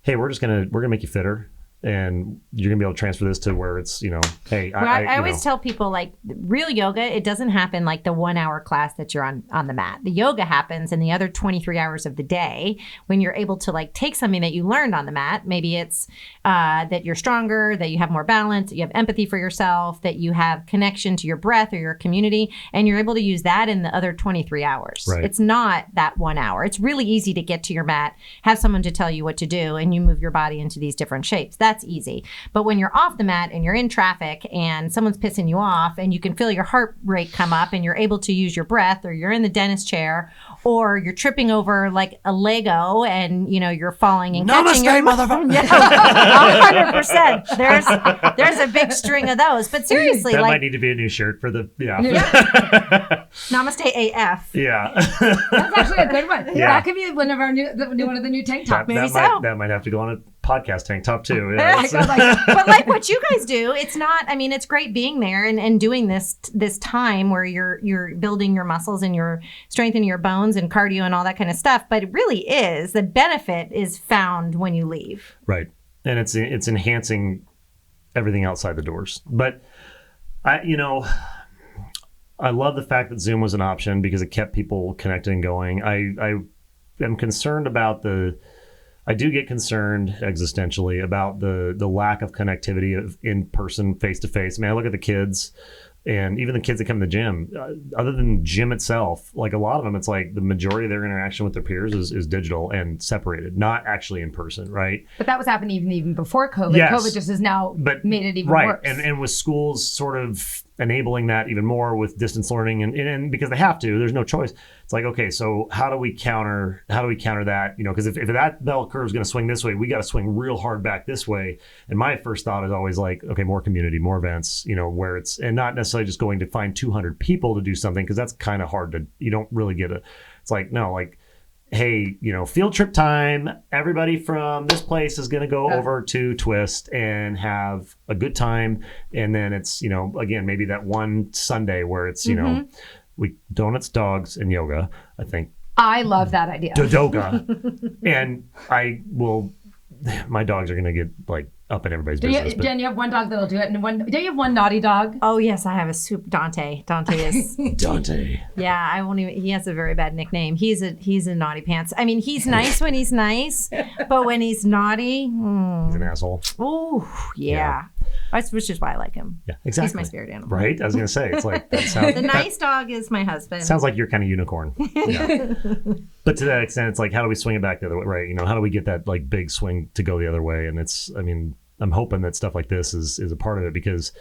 hey, we're gonna make you fitter, and you're gonna be able to transfer this to where it's, hey, Well, I always tell people, like, real yoga, it doesn't happen like the 1 hour class that you're on the mat. The yoga happens in the other 23 hours of the day when you're able to like take something that you learned on the mat. Maybe it's that you're stronger, that you have more balance, that you have empathy for yourself, that you have connection to your breath or your community, and you're able to use that in the other 23 hours. Right. It's not that 1 hour. It's really easy to get to your mat, have someone to tell you what to do, and you move your body into these different shapes. That's easy. But when you're off the mat and you're in traffic and someone's pissing you off and you can feel your heart rate come up and you're able to use your breath, or you're in the dentist chair, or you're tripping over like a Lego and you're falling and catching your motherfucker. Yeah, 100%. There's a big string of those. But seriously, That like, might need to be a new shirt for the Namaste AF. yeah. that's actually a good one. Yeah. That could be one of the new tank tops. Maybe that so. might have to go on a podcast tank top too. Yeah, but like what you guys do, it's not, I mean, it's great being there and doing this time where you're building your muscles and you're strengthening your bones and cardio and all that kind of stuff. But it really is, the benefit is found when you leave. Right. And it's enhancing everything outside the doors. But I love the fact that Zoom was an option because it kept people connected and going. I am concerned about I do get concerned existentially about the lack of connectivity of in-person, face-to-face. I mean, I look at the kids and even the kids that come to the gym, other than gym itself, like a lot of them, it's like the majority of their interaction with their peers is digital and separated, not actually in person, right? But that was happening even before COVID. Yes, COVID just has now made it even right. worse. And with schools sort of enabling that even more with distance learning and because they have to, there's no choice. It's like, okay, so how do we counter that? Because if that bell curve is going to swing this way, we got to swing real hard back this way. And my first thought is always like, okay, more community, more events, where it's, and not necessarily just going to find 200 people to do something, because that's kind of hard you don't really get it's like, no, like, hey, field trip time, everybody from this place is going to go over to Twist and have a good time. And then it's, again, maybe that one Sunday where it's, we donuts, dogs, and yoga, I think. I love that idea. Doga. And my dogs are going to get like up in everybody's business. Jen, you have one dog that'll do it, and don't you have one naughty dog? Oh yes, I have a Dante. Dante is Dante. Yeah, I won't even. He has a very bad nickname. He's a naughty pants. I mean, he's nice when he's nice, but when he's naughty, he's an asshole. Oh yeah. Which is why I like him. Yeah, exactly. He's my spirit animal. Right? I was going to say, it's like that sounds. The nice dog is my husband. Sounds like you're kind of unicorn. Yeah. But to that extent, it's like, how do we swing it back the other way? Right? How do we get that like big swing to go the other way? And I'm hoping that stuff like this is a part of it, because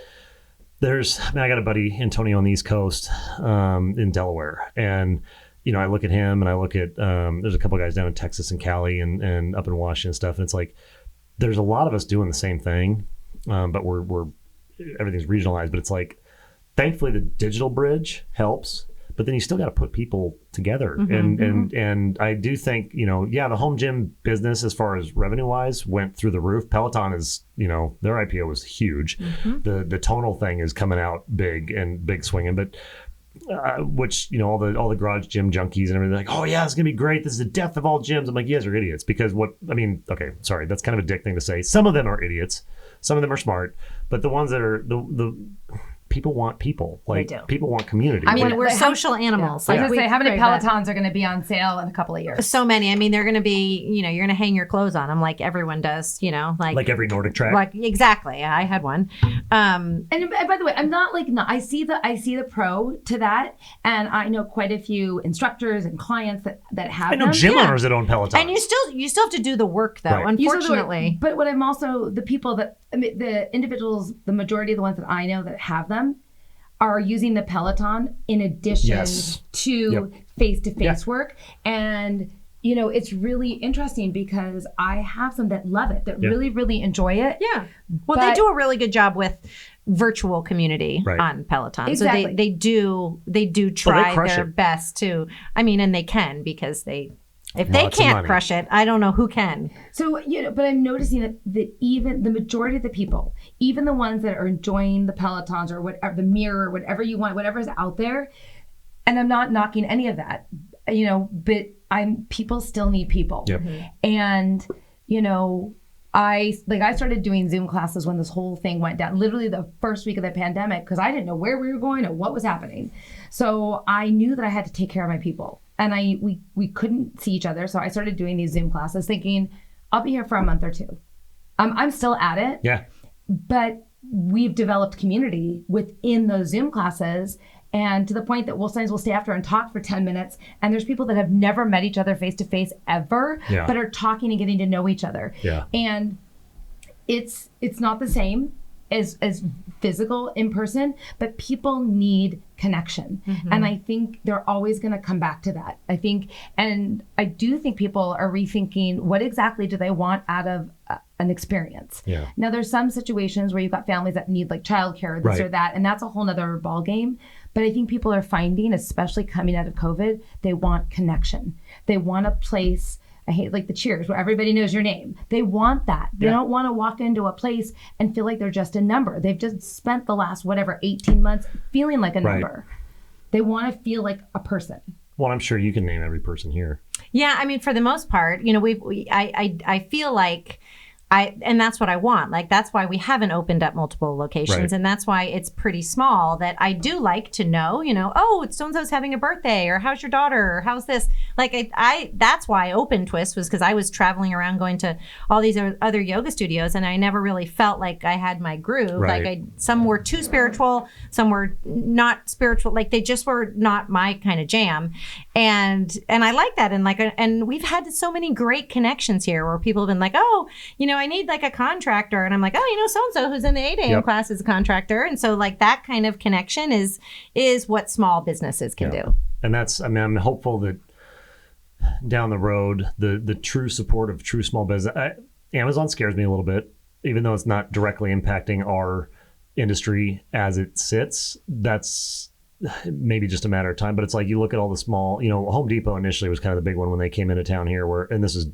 I got a buddy, Antonio, on the East Coast in Delaware. And, I look at him and I look at, there's a couple guys down in Texas and Cali and up in Washington and stuff. And it's like, there's a lot of us doing the same thing, but we're everything's regionalized. But it's like, thankfully the digital bridge helps, but then you still got to put people together. And I do think, the home gym business, as far as revenue wise, went through the roof. Peloton is, their IPO was huge. The tonal thing is coming out big swinging, but which, all the garage gym junkies and everything, like, oh yeah, it's gonna be great. This is the death of all gyms. I'm like, you guys are idiots, because okay, sorry, that's kind of a dick thing to say. Some of them are idiots. Some of them are smart, but the ones that are the people want people. Like, people want community. I mean, we're social animals. Yeah. I was going to say, how many Pelotons are going to be on sale in a couple of years? So many. I mean, they're going to be, you're going to hang your clothes on them like everyone does, like every Nordic track. Like, exactly. I had one. And by the way, I'm not like, I see the pro to that. And I know quite a few instructors and clients that have I know gym owners that own Pelotons. And you still have to do the work, though, right. Unfortunately. But what I'm also, the people that, the individuals, the majority of the ones that I know that have them are using the Peloton in addition to face-to-face work. And, it's really interesting because I have some that love it, that really, really enjoy it. Yeah. Well, they do a really good job with virtual community on Peloton. Exactly. So they do try their best to, and they can, because if they can't crush it, I don't know who can. So, but I'm noticing that even the majority of the people, even the ones that are enjoying the Pelotons or whatever, the Mirror, whatever you want, whatever's out there, and I'm not knocking any of that, but people still need people. Yep. And, I started doing Zoom classes when this whole thing went down, literally the first week of the pandemic, because I didn't know where we were going or what was happening. So I knew that I had to take care of my people. And we couldn't see each other. So I started doing these Zoom classes thinking, I'll be here for a month or two. I'm still at it. Yeah. But we've developed community within those Zoom classes. And to the point that sometimes we'll stay after and talk for 10 minutes. And there's people that have never met each other face to face ever, but are talking and getting to know each other. Yeah. And it's not the same as physical in person, but people need connection. And I think they're always going to come back to that. I do think people are rethinking what exactly do they want out of an experience. Yeah. Now there's some situations where you've got families that need like childcare, this or that, and that's a whole nother ball game. But I think people are finding, especially coming out of COVID, they want connection. They want a place I hate like the cheers where everybody knows your name. They want that. They don't want to walk into a place and feel like they're just a number. They've just spent the last, 18 months feeling like a number. They want to feel like a person. Well, I'm sure you can name every person here. Yeah, I mean, for the most part, I feel like and that's what I want. Like, that's why we haven't opened up multiple locations. Right. And that's why it's pretty small, that I do like to know, oh, so-and-so's having a birthday, or how's your daughter, or how's this? Like, that's why I opened Twist, was because I was traveling around going to all these other yoga studios, and I never really felt like I had my groove. Right. Like, some were too spiritual, some were not spiritual. Like, they just were not my kind of jam. And I like that. And we've had so many great connections here where people have been like, oh, I need like a contractor. And I'm like, oh, so-and-so who's in the 8 a.m. class is a contractor. And so like that kind of connection is what small businesses can do. And I'm hopeful that down the road, the true support of true small business, Amazon scares me a little bit, even though it's not directly impacting our industry as it sits. That's maybe just a matter of time, but it's like you look at all the small, Home Depot initially was kind of the big one when they came into town here, and this is,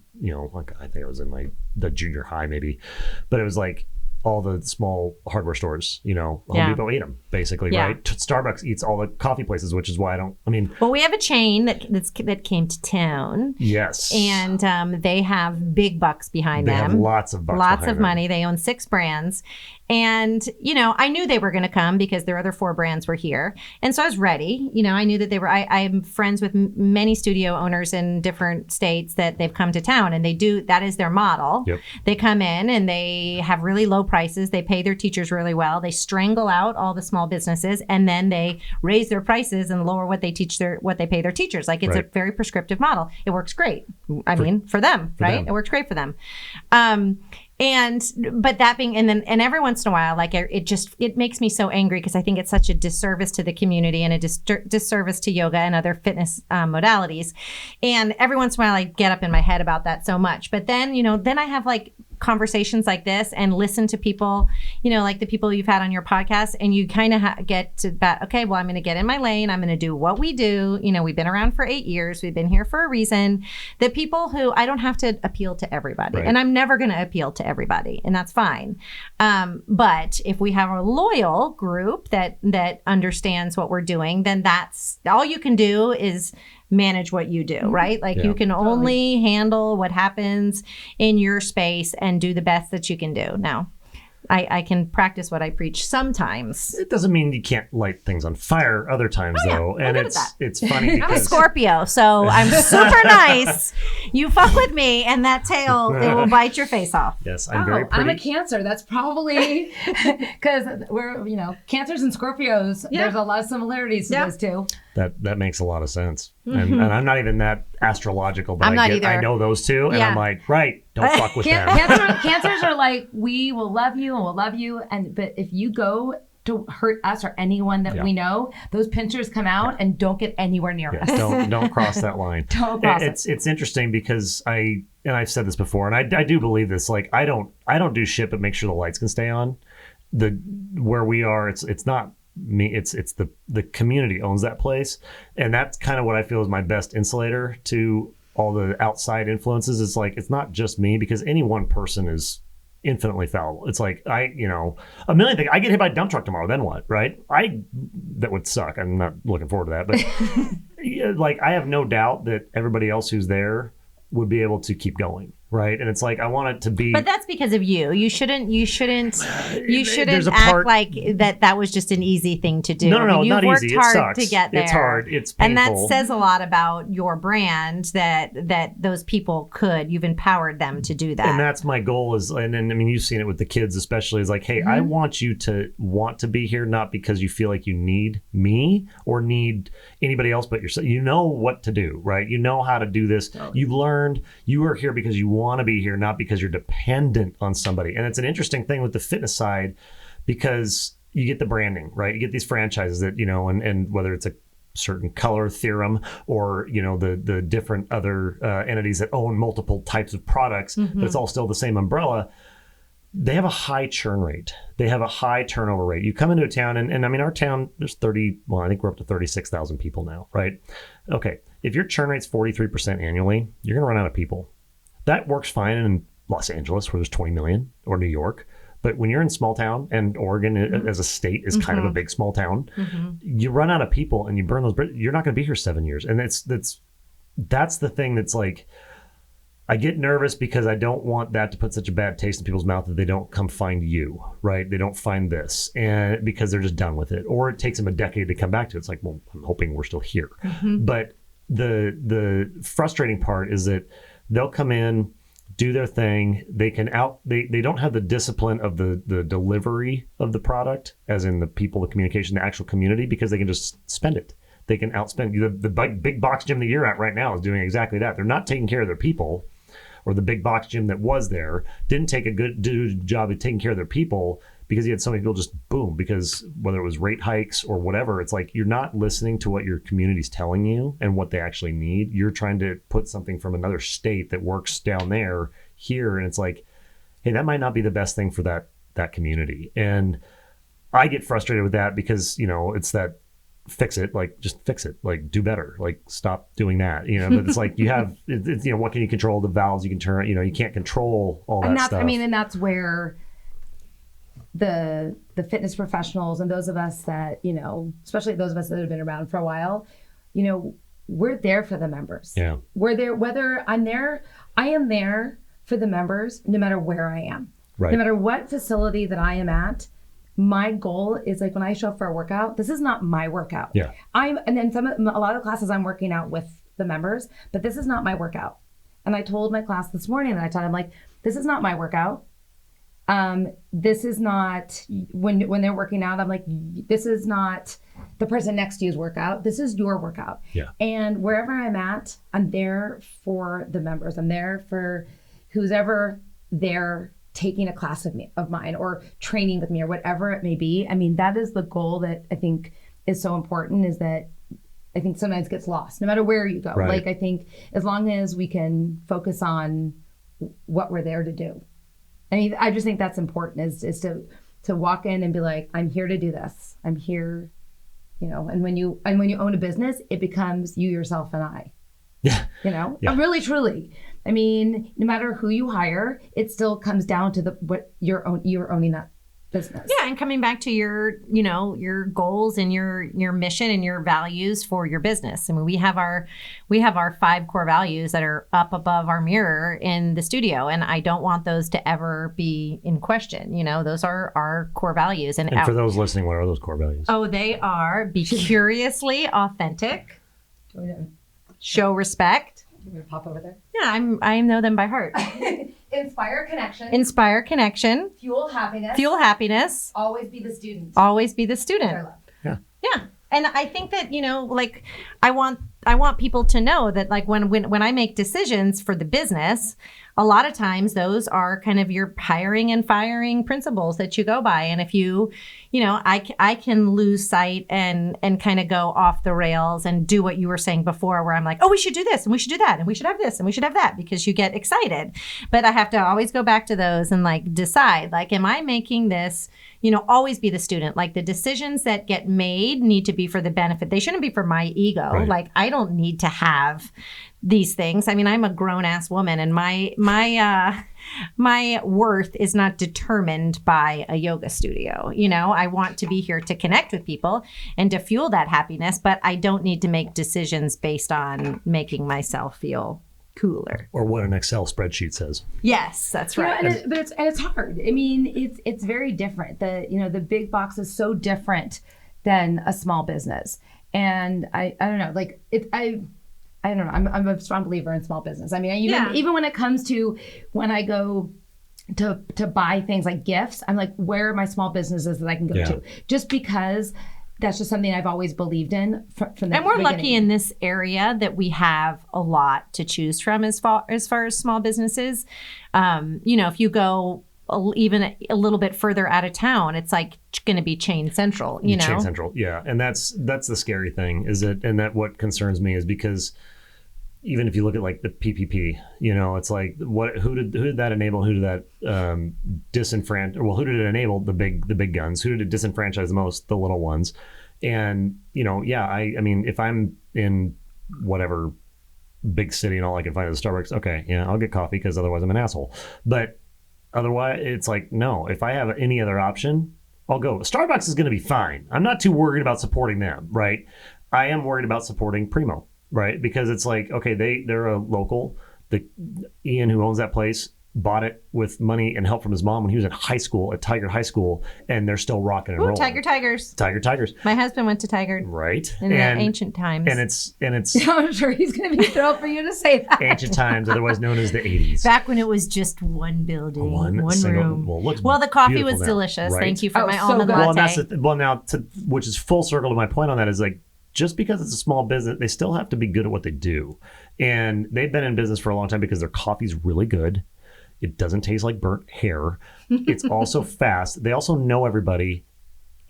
like I think I was in the junior high maybe, but it was like all the small hardware stores, Home Depot ate them basically, right? Starbucks eats all the coffee places, which is why well, we have a chain that came to town. Yes. And they have big bucks behind them. They have lots of bucks Lots of them. money. They own 6 brands. And, I knew they were going to come because their other 4 brands were here. And so I was ready. I knew that they were, I'm friends with many studio owners in different states that they've come to town, and that is their model. Yep. They come in and they have really low prices. They pay their teachers really well. They strangle out all the small businesses, and then they raise their prices and lower what they pay their teachers. Like, it's a very prescriptive model. It works great. For them, right? It works great for them. But that being, and every once in a while, like it makes me so angry because I think it's such a disservice to the community and a disservice to yoga and other fitness modalities. And every once in a while I get up in my head about that so much. But then, then I have like conversations like this and listen to people, like the people you've had on your podcast, and you kind of get to that, okay, well, I'm going to get in my lane. I'm going to do what we do. We've been around for 8 years. We've been here for a reason. The people who I don't have to appeal to everybody, and I'm never going to appeal to everybody, and that's fine. But if we have a loyal group that understands what we're doing, then that's all you can do is manage what you do, right? Like you can only handle what happens in your space and do the best that you can do. Now, I can practice what I preach sometimes. It doesn't mean you can't light things on fire other times, though. And it's funny because I'm a Scorpio, so I'm super nice. You fuck with me, and that tail, it will bite your face off. Yes, I'm very pretty. I'm a Cancer. That's probably because we're, Cancers and Scorpios. Yeah. There's a lot of similarities to those two. That makes a lot of sense. And I'm not even that astrological, but I know those two, and I'm like, right, don't fuck with them. Cancers are like, we will love you and we'll love you, but if you go to hurt us or anyone that we know, those pincers come out and don't get anywhere near us. Don't cross that line. Don't cross it. It's interesting because I've said this before, and I do believe this. Like, I don't do shit but make sure the lights can stay on. Where we are, it's not me, it's the community owns that place, and that's kind of what I feel is my best insulator to all the outside influences. It's like, it's not just me, because any one person is infinitely fallible. It's like a million things. I get hit by a dump truck tomorrow, then what, right? That would suck. I'm not looking forward to that, but like, I have no doubt that everybody else who's there would be able to keep going, right? And it's like, I want it to be. But that's because of you. You shouldn't act like that was just an easy thing to do. No, you've not worked easy. hard It sucks. to get there. It's hard. It's painful. And that says a lot about your brand, that those people you've empowered them to do that. And that's my goal is, and I mean, you've seen it with the kids especially, is like, hey, I want you to want to be here, not because you feel like you need me or need anybody else but yourself. You know what to do, right? You know how to do this. Totally. You've learned. You are here because you want to be here, not because you're dependent on somebody. And it's an interesting thing with the fitness side, because you get the branding, right? You get these franchises that, and whether it's a certain color theorem or, the different other entities that own multiple types of products, but it's all still the same umbrella. They have a high churn rate. They have a high turnover rate. You come into a town, and I mean, our town, there's I think we're up to 36,000 people now, right? Okay. If your churn rate's 43% annually, you're going to run out of people. That works fine in Los Angeles, where there's 20 million, or New York. But when you're in small town, and Oregon as a state is kind of a big small town, you run out of people and you burn those bridges. You're not going to be here 7 years. And that's the thing that's like, I get nervous because I don't want that to put such a bad taste in people's mouth that they don't come find you, right? They don't find this, and because they're just done with it, or it takes them a decade to come back to it. It's like, well, I'm hoping we're still here. But the frustrating part is that they'll come in, do their thing. They don't have the discipline of the delivery of the product, as in the people, the communication, the actual community, because they can just spend it. They can outspend you. The big box gym that you're at right now is doing exactly that. They're not taking care of their people. Or the big box gym that was there didn't take a good job of taking care of their people, because you had so many people just boom, because whether it was rate hikes or whatever, it's like you're not listening to what your community's telling you and what they actually need. You're trying to put something from another state that works down there here, and it's like, hey, that might not be the best thing for that community. And I get frustrated with that because, it's that fix it, like just fix it, like do better, like stop doing that, but it's like what can you control? The valves you can turn, you can't control all that stuff. And that's where the fitness professionals and those of us that, especially those of us that have been around for a while, we're there for the members. Yeah. We're there, whether I am there for the members, no matter where I am, right. No matter what facility that I am at. My goal is, like, when I show up for a workout, this is not my workout. Yeah. And then a lot of classes I'm working out with the members, but this is not my workout. And I told my class this morning, and I told them, like, this is not my workout. This is not when they're working out, I'm like, this is not the person next to you's workout. This is your workout. Yeah. And wherever I'm at, I'm there for the members. I'm there for who's ever there taking a class of mine or training with me or whatever it may be. I mean, that is the goal that I think is so important, is that I think sometimes gets lost no matter where you go. Right. Like, I think as long as we can focus on what we're there to do. I mean, I just think that's important, is to walk in and be like, I'm here to do this. I'm here, and when you own a business, it becomes you, yourself, and I. Yeah. Yeah. Really, truly. I mean, no matter who you hire, it still comes down to what you're owning that business. Yeah, and coming back to your goals and your mission and your values for your business. I mean, we have our 5 core values that are up above our mirror in the studio, and I don't want those to ever be in question. Those are our core values. And for those listening, what are those core values? Oh, they are: be curiously authentic, show respect. You want to pop over there? Yeah, I know them by heart. Inspire connection. Inspire connection. Fuel happiness. Fuel happiness. Always be the student. Always be the student. Yeah. Yeah. And I think that, like, I want people to know that, like, when I make decisions for the business, a lot of times those are kind of your hiring and firing principles that you go by. And if I can lose sight and kind of go off the rails and do what you were saying before, where I'm like, oh, we should do this and we should do that and we should have this and we should have that, because you get excited. But I have to always go back to those and, like, decide, like, am I making this, always be the student. Like, the decisions that get made need to be for the benefit. They shouldn't be for my ego. Right. Like, I don't need to have these things. I mean, I'm a grown ass woman, and my worth is not determined by a yoga studio. I want to be here to connect with people and to fuel that happiness, but I don't need to make decisions based on making myself feel cooler. Or what an Excel spreadsheet says. Yes, that's right. And it's hard. I mean, it's very different. The big box is so different than a small business. And I don't know, like, I don't know. I'm a strong believer in small business. I mean, even when it comes to when I go to buy things like gifts, I'm like, where are my small businesses that I can go to? Just because that's just something I've always believed in from the And we're beginning. lucky in this area that we have a lot to choose from as far as small businesses. If you go even a little bit further out of town, it's like going to be Chain Central, Chain Central, yeah. And that's the scary thing, is that, and that what concerns me is because even if you look at, like, the PPP, it's like, who did that enable? Who did that disenfranchise? Well, who did it enable? The big guns. Who did it disenfranchise the most? The little ones. And I mean, if I'm in whatever big city and all I can find is a Starbucks, okay, yeah, I'll get coffee because otherwise I'm an asshole. But otherwise, it's like, no, if I have any other option, I'll go. Starbucks is going to be fine. I'm not too worried about supporting them, right? I am worried about supporting Primo, right? Because it's like, okay, they're a local. Ian, who owns that place, bought it with money and help from his mom when he was in high school at Tiger High School, and they're still rocking and rolling. Tigers. Tigers. My husband went to Tiger. Right. In the ancient times. And it's I'm sure he's going to be thrilled for you to say that. Ancient times, otherwise known as the 80s. Back when it was just one building, one room. Well, the coffee was delicious. Right? Thank you for my so almond good. latte. Which is full circle to my point on that is like, just because it's a small business, they still have to be good at what they do. And they've been in business for a long time because their coffee's really good. It doesn't taste like burnt hair. It's also fast. They also know everybody,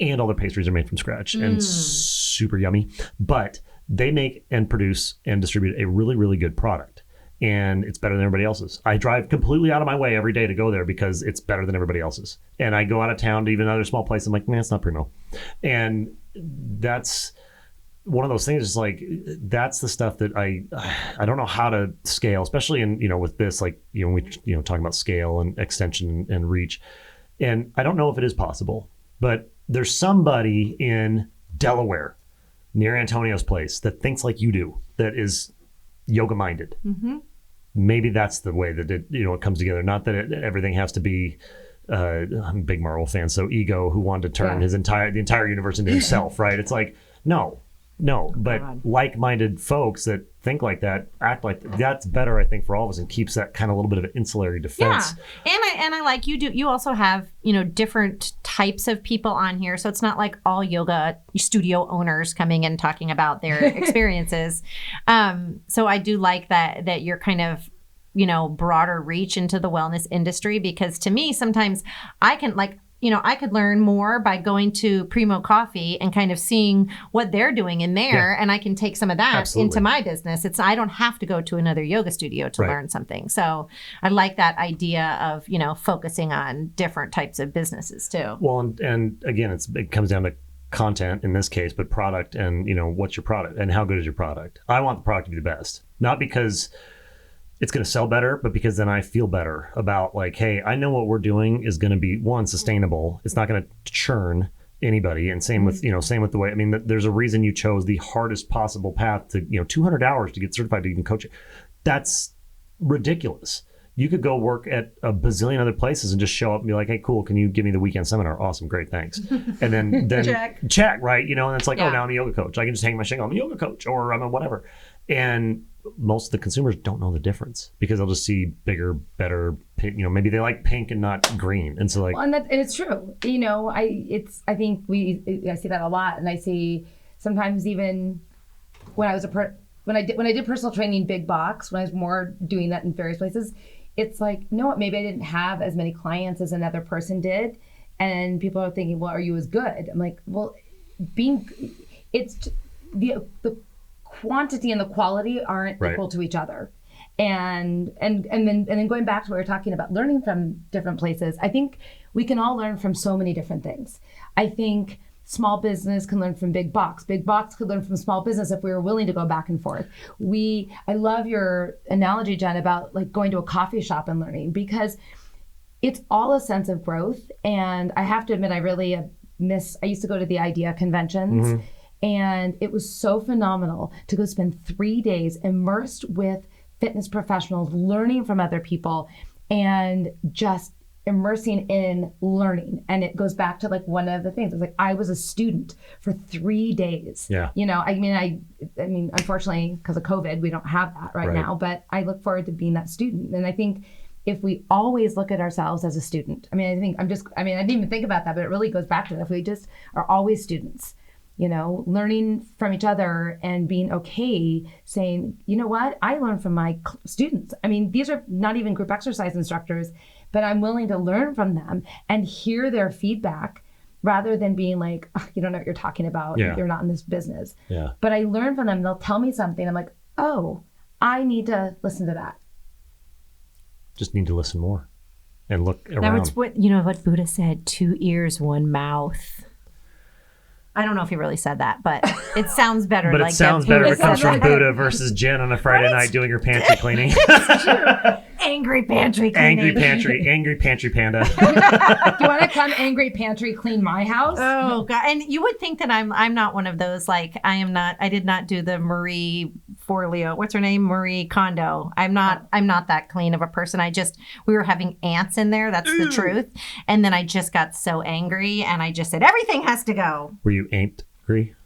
and all their pastries are made from scratch and super yummy. But they make and produce and distribute a really, really good product. And it's better than everybody else's. I drive completely out of my way every day to go there because it's better than everybody else's. And I go out of town to even another small place. I'm like, man, it's not Primo. And that's one of those things. Is like, that's the stuff that I don't know how to scale, especially in, with this, like, we talking about scale and extension and reach. And I don't know if it is possible, but there's somebody in Delaware near Antonio's place that thinks like you do, that is yoga minded. Mm-hmm. Maybe that's the way that it comes together. Not that everything has to be, I'm a big Marvel fan, so Ego, who wanted to turn the entire universe into himself, right? It's like, no, but like-minded folks that think like that, act like that's better, I think, for all of us, and keeps that kind of little bit of an insulary defense. Yeah, and I like you also have, different types of people on here, so it's not like all yoga studio owners coming and talking about their experiences. So I do like that you're kind of, broader reach into the wellness industry, because to me, sometimes I can I could learn more by going to Primo Coffee and kind of seeing what they're doing in there. And I can take some of that into my business. I don't have to go to another yoga studio to learn something. So I like that idea of, focusing on different types of businesses too. Well, and again, it comes down to content in this case, but product and, what's your product and how good is your product? I want the product to be the best, not because it's going to sell better, but because then I feel better about like, hey, I know what we're doing is going to be, one, sustainable. It's not going to churn anybody. And same with the way, there's a reason you chose the hardest possible path to, 200 hours to get certified to even coach it. That's ridiculous. You could go work at a bazillion other places and just show up and be like, hey, cool, can you give me the weekend seminar? Awesome, great, thanks. And then check, right? And it's like, oh, now I'm a yoga coach. I can just hang my shingle. I'm a yoga coach, or I'm a whatever. And most of the consumers don't know the difference because they'll just see bigger, better, maybe they like pink and not green. And so and it's true. I think I see that a lot. And I see sometimes even when I was when I did personal training big box, when I was more doing that in various places, it's like, maybe I didn't have as many clients as another person did. And people are thinking, well, are you as good? I'm like, well, it's the quantity and the quality aren't equal to each other. And then going back to what we were talking about, learning from different places, I think we can all learn from so many different things. I think small business can learn from big box. Big box could learn from small business if we were willing to go back and forth. I love your analogy, Jen, about like going to a coffee shop and learning, because it's all a sense of growth. And I have to admit, I really I used to go to the IDEA conventions. Mm-hmm. And it was so phenomenal to go spend 3 days immersed with fitness professionals, learning from other people, and just immersing in learning. And it goes back to like one of the things. It's like I was a student for 3 days. Yeah. Unfortunately, because of COVID, we don't have that right now. But I look forward to being that student. And I think if we always look at ourselves as a student, I didn't even think about that, but it really goes back to that. If we just are always students, learning from each other and being okay saying, you know what, I learned from my students. These are not even group exercise instructors, but I'm willing to learn from them and hear their feedback rather than being like, oh, you don't know what you're talking about. Yeah. You're not in this business. Yeah. But I learn from them. They'll tell me something. I'm like, oh, I need to listen to that. Just need to listen more and look around. Now it's what Buddha said, 2 ears, 1 mouth. I don't know if he really said that, but it sounds better. But like it sounds Deb better if it Buddha comes said from that. Buddha versus Jen on a Friday night doing her pantry cleaning. Angry pantry cleaning. Angry pantry panda. You want to come angry pantry clean my house? Oh God! And you would think that I'm not one of those. Like I did not do the Marie Forleo. What's her name? Marie Kondo. I'm not that clean of a person. We were having ants in there. That's the truth. And then I just got so angry, and I just said everything has to go. Were you angry?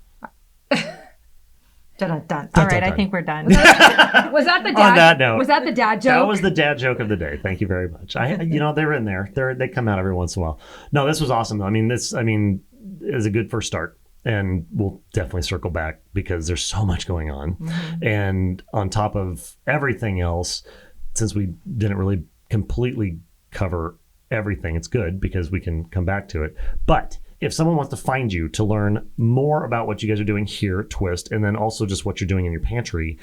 Dun, dun. All right, I think we're done. Was that the dad? On that note, was that the dad joke? That was the dad joke of the day. Thank you very much. They're in there. They come out every once in a while. No, this was awesome. It was a good first start, and we'll definitely circle back because there's so much going on. Mm-hmm. And on top of everything else, since we didn't really completely cover everything, it's good because we can come back to it. But if someone wants to find you to learn more about what you guys are doing here at Twist, and then also just what you're doing in your pantry,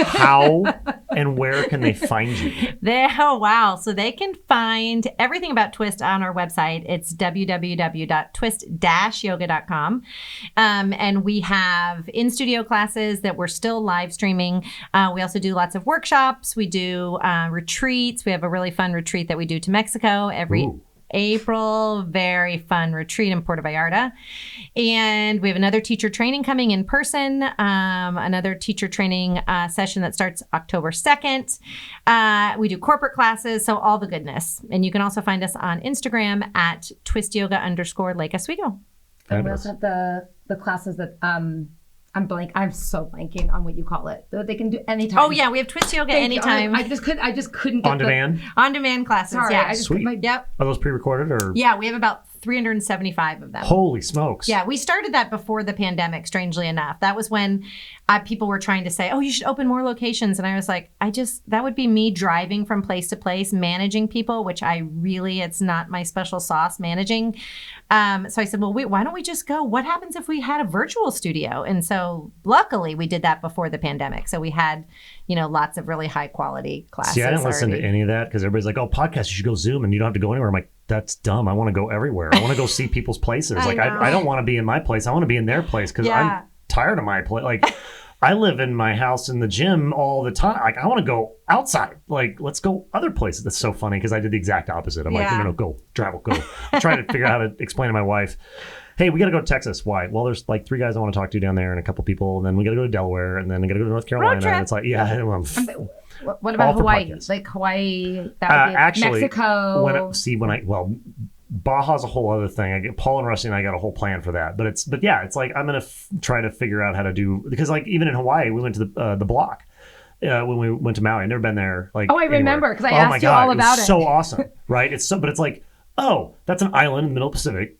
how and where can they find you? So they can find everything about Twist on our website. It's www.twist-yoga.com. And we have in-studio classes that we're still live streaming. We also do lots of workshops. We do retreats. We have a really fun retreat that we do to Mexico every April, very fun retreat in Puerto Vallarta. And we have another teacher training coming in person, another teacher training session that starts October 2nd. We do corporate classes, so all the goodness. And you can also find us on Instagram at twistyoga_Lake Oswego. And we also have the classes that I'm so blanking on what you call it. They can do anytime. Oh yeah, we have Twist Yoga anytime. I just couldn't get on demand. On demand classes. Sorry, yeah, I just sweet. Yep. Are those pre-recorded or? Yeah, we have about 375 of them. Holy smokes. Yeah, we started that before the pandemic, strangely enough. That was when people were trying to say, oh, you should open more locations. And I was like, that would be me driving from place to place, managing people, which it's not my special sauce, managing. So I said, well, wait, why don't we just go? What happens if we had a virtual studio? And so luckily we did that before the pandemic. So we had, lots of really high quality classes. See, I didn't listen to any of that because everybody's like, oh, podcast, you should go Zoom and you don't have to go anywhere. I'm like, that's dumb. I want to go everywhere. I want to go see people's places. I don't want to be in my place. I want to be in their place because I'm tired of my place. Like, I live in my house in the gym all the time. Like, I want to go outside. Like, let's go other places. That's so funny because I did the exact opposite. I'm like, go, travel, go. I'm trying to figure out how to explain to my wife, hey, we got to go to Texas. Why? Well, there's like 3 guys I want to talk to down there and a couple people. And then we got to go to Delaware and then we got to go to North Carolina. And it's like, what about Hawaii? Podcasts. Like Hawaii, that would be actually, Mexico. Baja's a whole other thing. Paul and Rusty and I got a whole plan for that. But it's like I'm gonna try to figure out how to do, because like even in Hawaii we went to the block when we went to Maui. I've never been there. Like, I remember because I asked you all about it. So awesome, right? But it's like, oh, that's an island in the middle Pacific.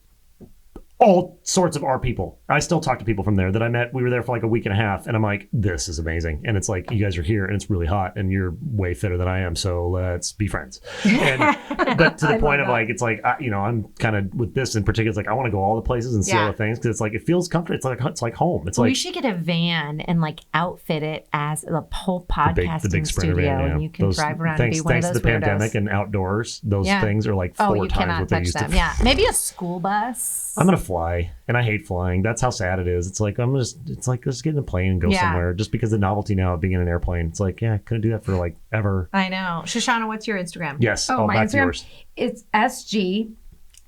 All sorts of our people. I still talk to people from there that I met. We were there for like a week and a half, and I'm like, this is amazing. And it's like, you guys are here, and it's really hot, and you're way fitter than I am, so let's be friends. But to the point of like, it's like, I'm kind of with this in particular. It's like I want to go all the places and see all the things because it's like it feels comfortable. It's like home. It's like you should get a van and like outfit it as the whole podcasting big studio, van, and you can drive around and be one of those thanks to the pandemic and outdoors, those things are like 4 times what they used to. Yeah, maybe a school bus. I'm gonna fly, and I hate flying. That's how sad it is. It's like it's like just get in a plane and go somewhere. Just because the novelty now of being in an airplane, it's like, I couldn't do that for like ever. I know. Shoshana, what's your Instagram? Yes. My back Instagram, to yours. It's SG,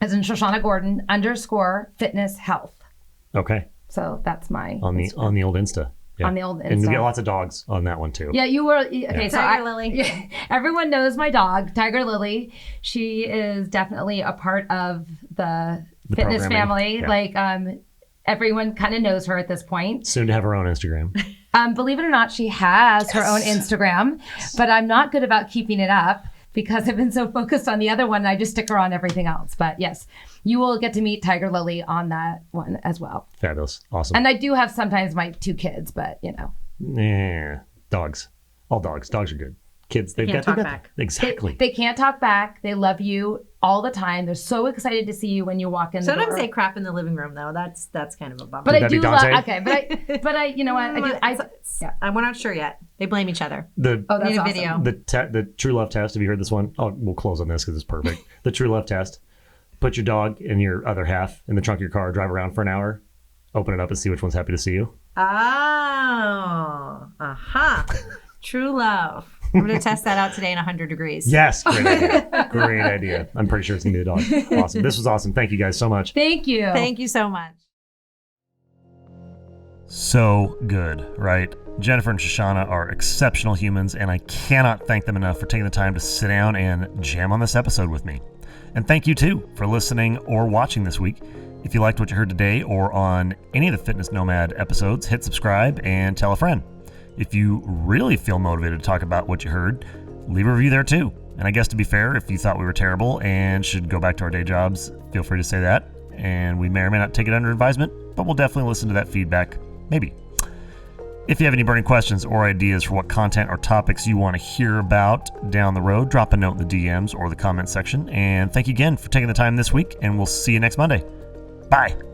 as in Shoshana Gordon _fitness health. Okay. So that's my on the old Insta. Yeah. On the old Insta. And you get lots of dogs on that one too. Yeah, you were okay. So Tiger Lily. Yeah, everyone knows my dog, Tiger Lily. She is definitely a part of the fitness family. Yeah. Like everyone kind of knows her at this point. Soon to have her own Instagram. Believe it or not, she has her own Instagram, but I'm not good about keeping it up because I've been so focused on the other one. And I just stick her on everything else. But yes, you will get to meet Tiger Lily on that one as well. Fabulous. Awesome. And I do have sometimes my 2 kids, but dogs. All dogs. Dogs are good. Kids, they can't talk back. Exactly. They can't talk back. They love you all the time. They're so excited to see you when you walk in the door. Sometimes they crap in the living room though. That's kind of a bummer. But I do love. Dante? Okay, but I, you know what? We're not sure yet. They blame each other. That's Need a awesome. video. The true love test. Have you heard this one? We'll close on this because it's perfect. The true love test. Put your dog and your other half in the trunk of your car. Drive around for an hour. open it up and see which one's happy to see you? Oh, aha. True love. I'm going to test that out today in 100 degrees. Yes, great idea. Great idea. I'm pretty sure it's going to be a dog. Awesome. This was awesome. Thank you guys so much. Thank you. Thank you so much. So good, right? Jennifer and Shoshana are exceptional humans, and I cannot thank them enough for taking the time to sit down and jam on this episode with me. And thank you, too, for listening or watching this week. If you liked what you heard today or on any of the Fitness Nomad episodes, hit subscribe and tell a friend. If you really feel motivated to talk about what you heard, leave a review there, too. And I guess to be fair, if you thought we were terrible and should go back to our day jobs, feel free to say that. And we may or may not take it under advisement, but we'll definitely listen to that feedback. Maybe. If you have any burning questions or ideas for what content or topics you want to hear about down the road, drop a note in the DMs or the comment section. And thank you again for taking the time this week, and we'll see you next Monday. Bye.